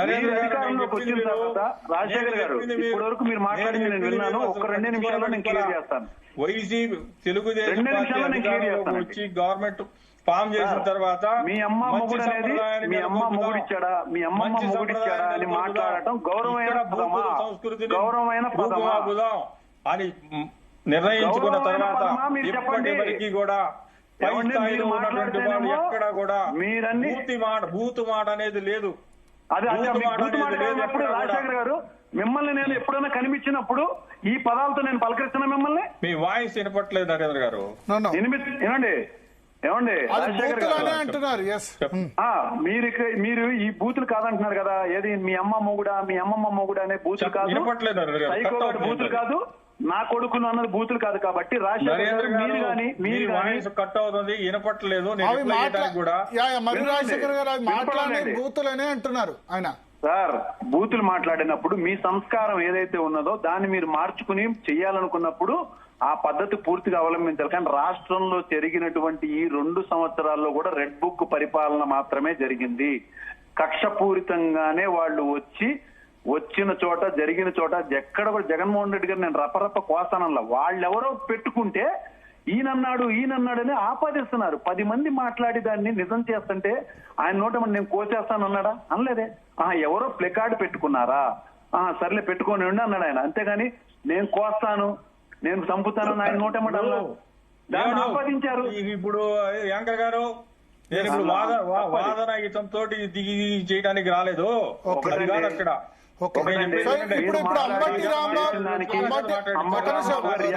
అధికారంలోకి వచ్చిన తర్వాత రాజశేఖర్ గారు ఇప్పటి వరకు మీరు మాట్లాడింది నేను విన్నాను. ఒక 2 నిమిషాల్లో నేను క్లియర్ చేస్తాను. వైసీపీ తెలుగుదేశం వచ్చి గవర్నమెంట్ ఫామ్ చేసిన తర్వాత మీ అమ్మ మొగుడు అనేది మీ అమ్మ మొగుడిచ్చాడా, మీ అమ్మమ్మ మొగుడిచ్చాడా అని మాట్లాడటం గౌరవమైన పదమా, గౌరవమైన పదమా అని నిర్ణయించుకున్న తర్వాత ఇప్పటివరకు కూడా పై స్థాయిలో ఉన్నటువంటి వాళ్ళు ఎక్కడ కూడా బూతు మాట అనేది లేదు. రాజశేఖర్ గారు మిమ్మల్ని నేను ఎప్పుడైనా కనిపించినప్పుడు ఈ పదాలతో నేను పలకరిస్తున్నా మిమ్మల్ని? మీ వాయిస్ వినపట్లేదు నరేంద్ర గారు. ఏమండి రాజశేఖర్ గారు అంటున్నారు మీరు ఈ బూతులు కాదంటున్నారు కదా, ఏది మీ అమ్మ మొగుడా, మీ అమ్మమ్మ మొగుడా అనే బూతులు కాదు, సైకోగాడు బూతులు కాదు, నా కొడుకులు అన్నది బూతులు కాదు. కాబట్టి రాజశేఖర్ మీరు కట్ అవుతుంది, వినపట్లేదు. మర్రి రాజశేఖర్ గారు అవి మాట్లాడే బూతులనే అంటున్నారు ఆయన. సార్, బూతులు మాట్లాడినప్పుడు మీ సంస్కారం ఏదైతే ఉన్నదో దాన్ని మీరు మార్చుకుని చెయ్యాలనుకున్నప్పుడు ఆ పద్ధతి పూర్తిగా అవలంబించాలి. కానీ రాష్ట్రంలో జరిగినటువంటి ఈ 2 సంవత్సరాల్లో కూడా రెడ్ బుక్ పరిపాలన మాత్రమే జరిగింది. కక్షపూరితంగానే వాళ్ళు వచ్చిన చోట జరిగిన చోట ఎక్కడ కూడా జగన్మోహన్ రెడ్డి గారు నేను రపరప కోస్తానల్లా, వాళ్ళెవరో పెట్టుకుంటే ఈయనన్నాడని ఆపాదిస్తున్నారు. 10 మంది మాట్లాడి దాన్ని నిజం చేస్తుంటే ఆయన నోట నేను కోసేస్తానన్నాడా? అనలేదే. ఎవరో ప్లెకార్డ్ పెట్టుకున్నారా? సర్లే పెట్టుకొని అన్నాడు ఆయన. అంతేగాని నేను కోస్తాను, నేను చంపుతానని ఆయన నోటమాట దాన్ని ఆపాదించారు. ఇప్పుడు యాంకర్ గారు నేను ఇప్పుడు వాదన గితంతో దిగి చేయడానికి రాలేదు. అక్కడ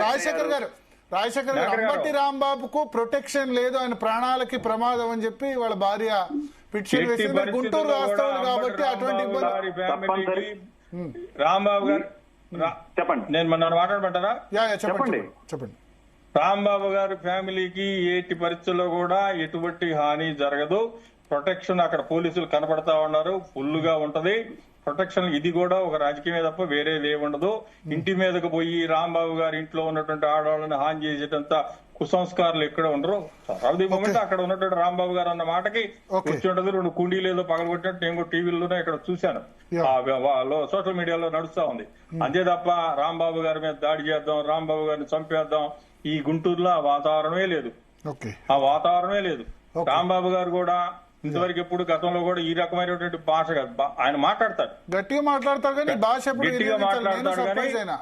రాజశేఖర్ గారు అంబటి రాంబాబుకు ప్రొటెక్షన్ లేదు, ఆయన ప్రాణాలకి ప్రమాదం అని చెప్పి వాళ్ళ భార్య పిటిషన్ వేసింది. గుంటూరు వాస్తవులు కాబట్టి అటువంటి ఇబ్బంది. రాంబాబు గారు చెప్పండి, నేను నన్ను మాట్లాడమంటారా? చెప్పండి. రాంబాబు గారి ఫ్యామిలీకి ఎట్టి పరిస్థితుల్లో కూడా ఎటువంటి హాని జరగదు. ప్రొటెక్షన్ అక్కడ పోలీసులు కనపడతా ఉన్నారు, ఫుల్ గా ఉంటది ప్రొటెక్షన్. ఇది కూడా ఒక రాజకీయమే తప్ప వేరేది ఏముండదు. ఇంటి మీదకు పోయి రాంబాబు గారి ఇంట్లో ఉన్నటువంటి ఆడవాళ్ళని హాని చేసేటంత కుసంస్కారాలు ఎక్కడ ఉండరు. సరది మూమెంట్ అక్కడ ఉన్నటువంటి రాంబాబు గారు అన్న మాటకి వచ్చి ఉంటది. 2 కుండీలు ఏదో పగలగొట్టినట్టు నేను కూడా టీవీలోనే ఇక్కడ చూశాను, సోషల్ మీడియాలో నడుస్తా ఉంది. అంతే తప్ప రాంబాబు గారి మీద దాడి చేద్దాం, రాంబాబు గారిని చంపేద్దాం, ఈ గుంటూరులో ఆ వాతావరణమే లేదు. రాంబాబు గారు కూడా ఇంతవరకు ఎప్పుడు గతంలో కూడా ఈ రకమైనటువంటి భాష కాదు. ఆయన మాట్లాడతాడు, గట్టిగా మాట్లాడతారు కానీ భాష ఎప్పుడు గట్టిగా వినియోగించాలి. నేను మాట్లాడతాడు కానీ surprise అయినా.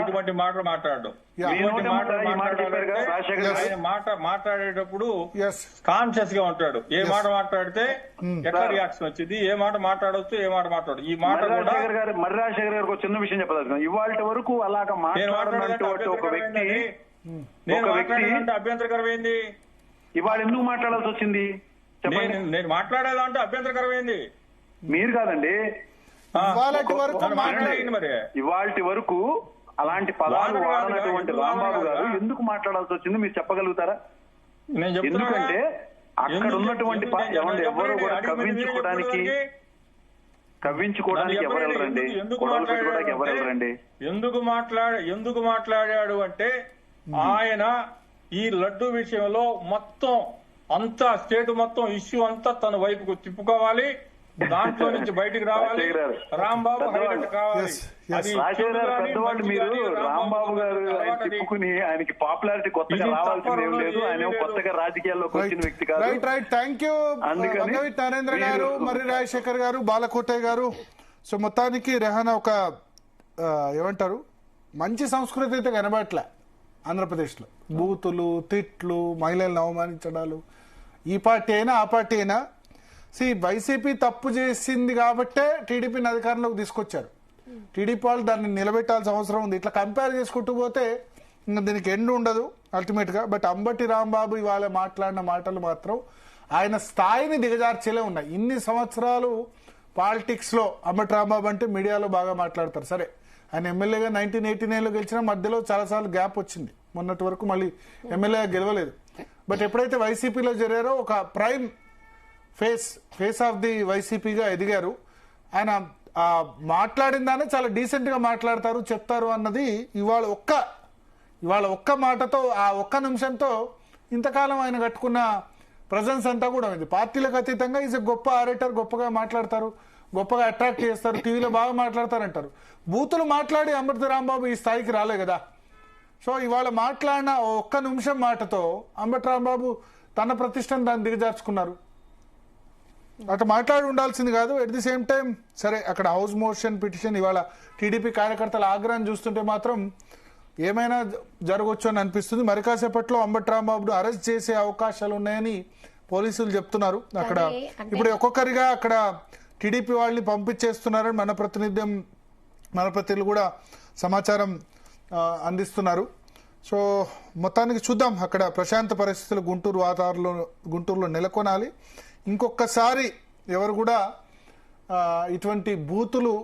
ఇటువంటి మాటలు మాట్లాడడం. ఆయన మాట్లాడేటప్పుడు కాన్షియస్ గా ఉంటాడు. ఏ మాట మాట్లాడితే ఎట్లా రియాక్షన్ వచ్చింది, ఏ మాట మాట్లాడవచ్చు, ఏ మాట మాట్లాడు. ఈ మాట మర్రి రాజశేఖర్ గారికి ఒక చిన్న విషయం చెప్పదలుచుకున్నాను. ఇవాళ వరకు అలాగా మాట్లాడాలంటే ఒక వ్యక్తి నేను మాట్లాడాలంటే అభ్యంతరకరమైంది. ఇవాళ ఎందుకు మాట్లాడాల్సి వచ్చింది చెప్పండి. నేను మాట్లాడేదంటే అభ్యంతరకరమైంది. మీరు కాదండి, మరి ఇవాళ వరకు అలాంటి పదాలు వాడినటువంటి రాంబాబు గారు ఎందుకు మాట్లాడాల్సి వచ్చింది మీరు చెప్పగలుగుతారా? ఎందుకంటే అక్కడ ఉన్నటువంటి ఎవరు కూడా కవ్వించుకోవడానికి ఎవరు వెళ్ళరండి, గొడవలు పెట్టుకోవడానికి ఎవరు వెళ్ళరండి. ఎందుకు మాట్లాడాడు అంటే ఆయన ఈ లడ్డు విషయంలో మొత్తం అంతా స్టేట్ మొత్తం ఇష్యూ అంతా తన వైపుకు తిప్పుకోవాలి, దాంట్లో నుంచి బయటికి రావాలి, రాంబాబు హైలైట్ కావాలి. పెద్దవాళ్ళు మీరు రాంబాబు గారు తిప్పుకుని ఆయనకి పాపులారిటీ కొత్తగా రావాల్సింది ఏం లేదు. ఆయన కొత్తగా రాజకీయాల్లోకి వచ్చిన వ్యక్తి కాదు. Right right thank you Narendra గారు, మర్రి రాజశేఖర్ గారు, బాలకోటయ్య గారు. సో మొత్తానికి రెహానా ఒక ఏమంటారు మంచి సంస్కృతి అయితే కనబడట్లే ఆంధ్రప్రదేశ్లో. బూతులు, తిట్లు, మహిళలను అవమానించడాలు, ఈ పార్టీ అయినా ఆ పార్టీ అయినా. వైసీపీ తప్పు చేసింది కాబట్టే టీడీపీని అధికారంలోకి తీసుకొచ్చారు. టీడీపీ వాళ్ళు దాన్ని నిలబెట్టాల్సిన అవసరం ఉంది. ఇట్లా కంపేర్ చేసుకుంటూ పోతే ఇంకా దీనికి ఎండ్ ఉండదు అల్టిమేట్ గా. బట్ అంబటి రాంబాబు ఇవాళ మాట్లాడిన మాటలు మాత్రం ఆయన స్థాయిని దిగజార్చేలే ఉన్నాయి. ఇన్ని సంవత్సరాలు పాలిటిక్స్ లో అంబటి రాంబాబు అంటే మీడియాలో బాగా మాట్లాడతారు. సరే, ఆయన ఎమ్మెల్యేగా 1989లో గెలిచిన మధ్యలో చాలాసార్లు గ్యాప్ వచ్చింది. మొన్నటి వరకు మళ్ళీ ఎమ్మెల్యేగా గెలవలేదు. బట్ ఎప్పుడైతే వైసీపీలో జరిగారో ఒక ప్రైమ్ ఫేస్ ఆఫ్ ది వైసీపీగా ఎదిగారు. ఆయన మాట్లాడిన దాన్ని చాలా డీసెంట్ గా మాట్లాడతారు, చెప్తారు అన్నది ఇవాళ ఒక్క మాటతో, ఆ ఒక్క నిమిషంతో ఇంతకాలం ఆయన కట్టుకున్న ప్రజెన్స్ అంతా కూడా ఉంది. పార్టీలకు అతీతంగా ఈజ్ గొప్ప ఆరేటర్, గొప్పగా మాట్లాడతారు, గొప్పగా అట్రాక్ట్ చేస్తారు, టీవీలో బాగా మాట్లాడతారంటారు. బూతులు మాట్లాడి అంబటి రాంబాబు ఈ స్థాయికి రాలే కదా. సో ఇవాళ మాట్లాడిన ఒక్క నిమిషం మాటతో అంబటి రాంబాబు తన ప్రతిష్టను దాన్ని దిగజార్చుకున్నారు. అట్లా మాట్లాడి ఉండాల్సింది కాదు. ఎట్ ది సేమ్ టైం సరే, అక్కడ హౌస్ మోషన్ పిటిషన్ ఇవాళ టీడీపీ కార్యకర్తల ఆగ్రహం చూస్తుంటే మాత్రం ఏమైనా జరగవచ్చు అని అనిపిస్తుంది. మరి కాసేపట్లో అంబటి రాంబాబును అరెస్ట్ చేసే అవకాశాలు ఉన్నాయని పోలీసులు చెప్తున్నారు. అక్కడ ఇప్పుడు ఒక్కొక్కరిగా అక్కడ టీడీపీ వాళ్ళని పంపించేస్తున్నారని మన ప్రతినిధులు కూడా సమాచారం అందిస్తున్నారు. సో మొత్తానికి చూద్దాం, అక్కడ ప్రశాంత పరిస్థితులు గుంటూరులో నెలకొనాలి. ఇంకొకసారి ఎవరు కూడా ఇటువంటి బూతులు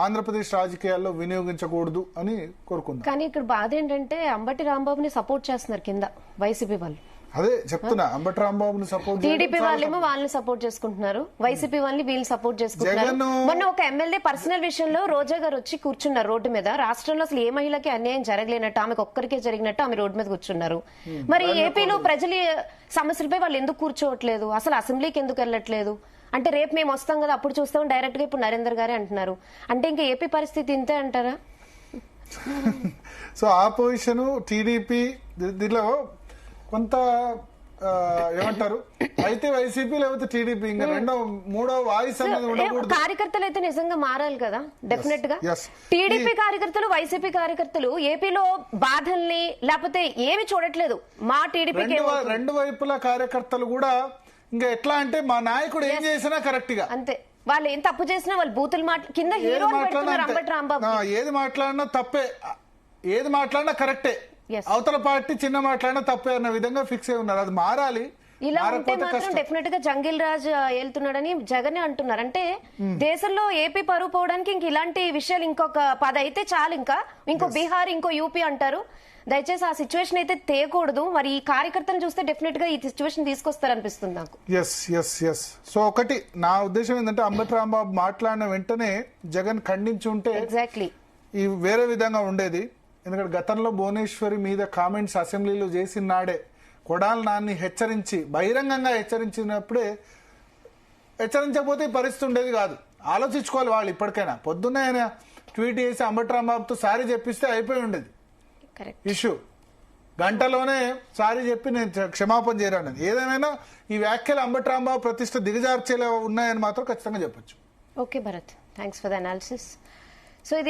ఆంధ్రప్రదేశ్ రాజకీయాల్లో వినియోగించకూడదు అని కోరుకుందాం. కానీ ఇక్కడ బాధ ఏంటంటే అంబటి రాంబాబుని సపోర్ట్ చేస్తున్నారు కింద వైసీపీ వాళ్ళు. అదే చెప్తున్నా, అంబటి రాంబాబుని సపోర్ట్, టీడీపీ వాళ్ళేమో వాళ్ళని సపోర్ట్ చేసుకుంటున్నారు, వైసీపీ వాళ్ళని వీళ్ళు సపోర్ట్ చేసుకుంటున్నారు. మొన్న ఒక ఎమ్మెల్యే పర్సనల్ విషయంలో రోజా గారు వచ్చి కూర్చున్నారు రోడ్డు మీద. రాష్ట్రంలో అసలు ఏ మహిళకి అన్యాయం జరగలేనట్టు, ఆమెకు ఒక్కరికే జరిగినట్టు ఆమె రోడ్డు మీద కూర్చున్నారు. మరి ఏపీలో ప్రజల సమస్యలపై వాళ్ళు ఎందుకు కూర్చోవట్లేదు, అసలు అసెంబ్లీకి ఎందుకు వెళ్ళట్లేదు అంటే రేపు మేము వస్తాం కదా అప్పుడు చూస్తాం డైరెక్ట్ గా ఇప్పుడు నరేందర్ గారే అంటున్నారు. అంటే ఇంకా ఏపీ పరిస్థితి ఇంతే అంటారా? సో ఆ పొజిషన్ టీడీపీ దీనిలో కొంత ఏమంటారు అయితే వైసీపీ లేకపోతే టీడీపీ, ఇంకా మూడో వాయిస్ అనేది ఉండకూడదు. కార్యకర్తలు అయితే నిజంగా మారాలి కదా డెఫినెట్ గా. టీడీపీ కార్యకర్తలు, వైసీపీ కార్యకర్తలు ఏపీలో బాధల్ని లేకపోతే ఏమి చూడట్లేదు. మా టీడీపీకి రెండు వైపుల కార్యకర్తలు కూడా ఇంకా ఎట్లా అంటే మా నాయకుడు ఏం చేసినా కరెక్ట్ గా అంతే, వాళ్ళు ఏం తప్పు చేసినా వాళ్ళు బూతులు కింద హీరో అంబటి రాంబాబు ఏది మాట్లాడినా తప్పే, ఏది మాట్లాడినా కరెక్టే, అవతల పార్టీ చిన్న మాట్లాడినా తప్పే అన్న విధంగా ఫిక్స్ అయి ఉన్నారు. అది మారాలి. ఇలా ఉంటే మాత్రం డెఫినెట్ గా జంగిల్ రాజ్ వెళ్తున్నాడని జగన్ అంటున్నారు. అంటే దేశంలో ఏపీ పరువు పోవడానికి ఇంక ఇలాంటి విషయాలు ఇంకొక 10 అయితే చాలు, ఇంకో బీహార్, ఇంకో యూపీ అంటారు. దయచేసి ఆ సిచ్యువేషన్ అయితే తేయకూడదు. మరి ఈ కార్యకర్తలు చూస్తే డెఫినెట్ గా ఈ సిచ్యువేషన్ తీసుకొస్తారనిపిస్తుంది నాకు. ఎస్. సో ఒకటి నా ఉద్దేశం ఏంటంటే అంబటి రాంబాబు మాట్లాడిన వెంటనే జగన్ ఖండించి ఉంటే ఎగ్జాక్ట్లీ ఈ వేరే విధంగా ఉండేది. ఎందుకంటే గతంలో భువనేశ్వరి మీద కామెంట్స్ అసెంబ్లీలో చేసిన నాడే కొడాలి నాన్ని హెచ్చరించి, బహిరంగంగా హెచ్చరించినప్పుడే, హెచ్చరించకపోతే ఈ పరిస్థితి ఉండేది కాదు. ఆలోచించుకోవాలి వాళ్ళు ఇప్పటికైనా. పొద్దున్నే ఆయన ట్వీట్ చేసి అంబటి రాంబాబుతో సారీ చెప్పిస్తే అయిపోయి ఉండేది ఇష్యూ. గంటలోనే సారీ చెప్పి నేను క్షమాపణ చేరాను. ఏదేమైనా ఈ వ్యాఖ్యలు అంబటి రాంబాబు ప్రతిష్ట దిగజార్చేలా ఉన్నాయని మాత్రం ఖచ్చితంగా చెప్పొచ్చు. Okay Bharat, thanks for the analysis. So ఇది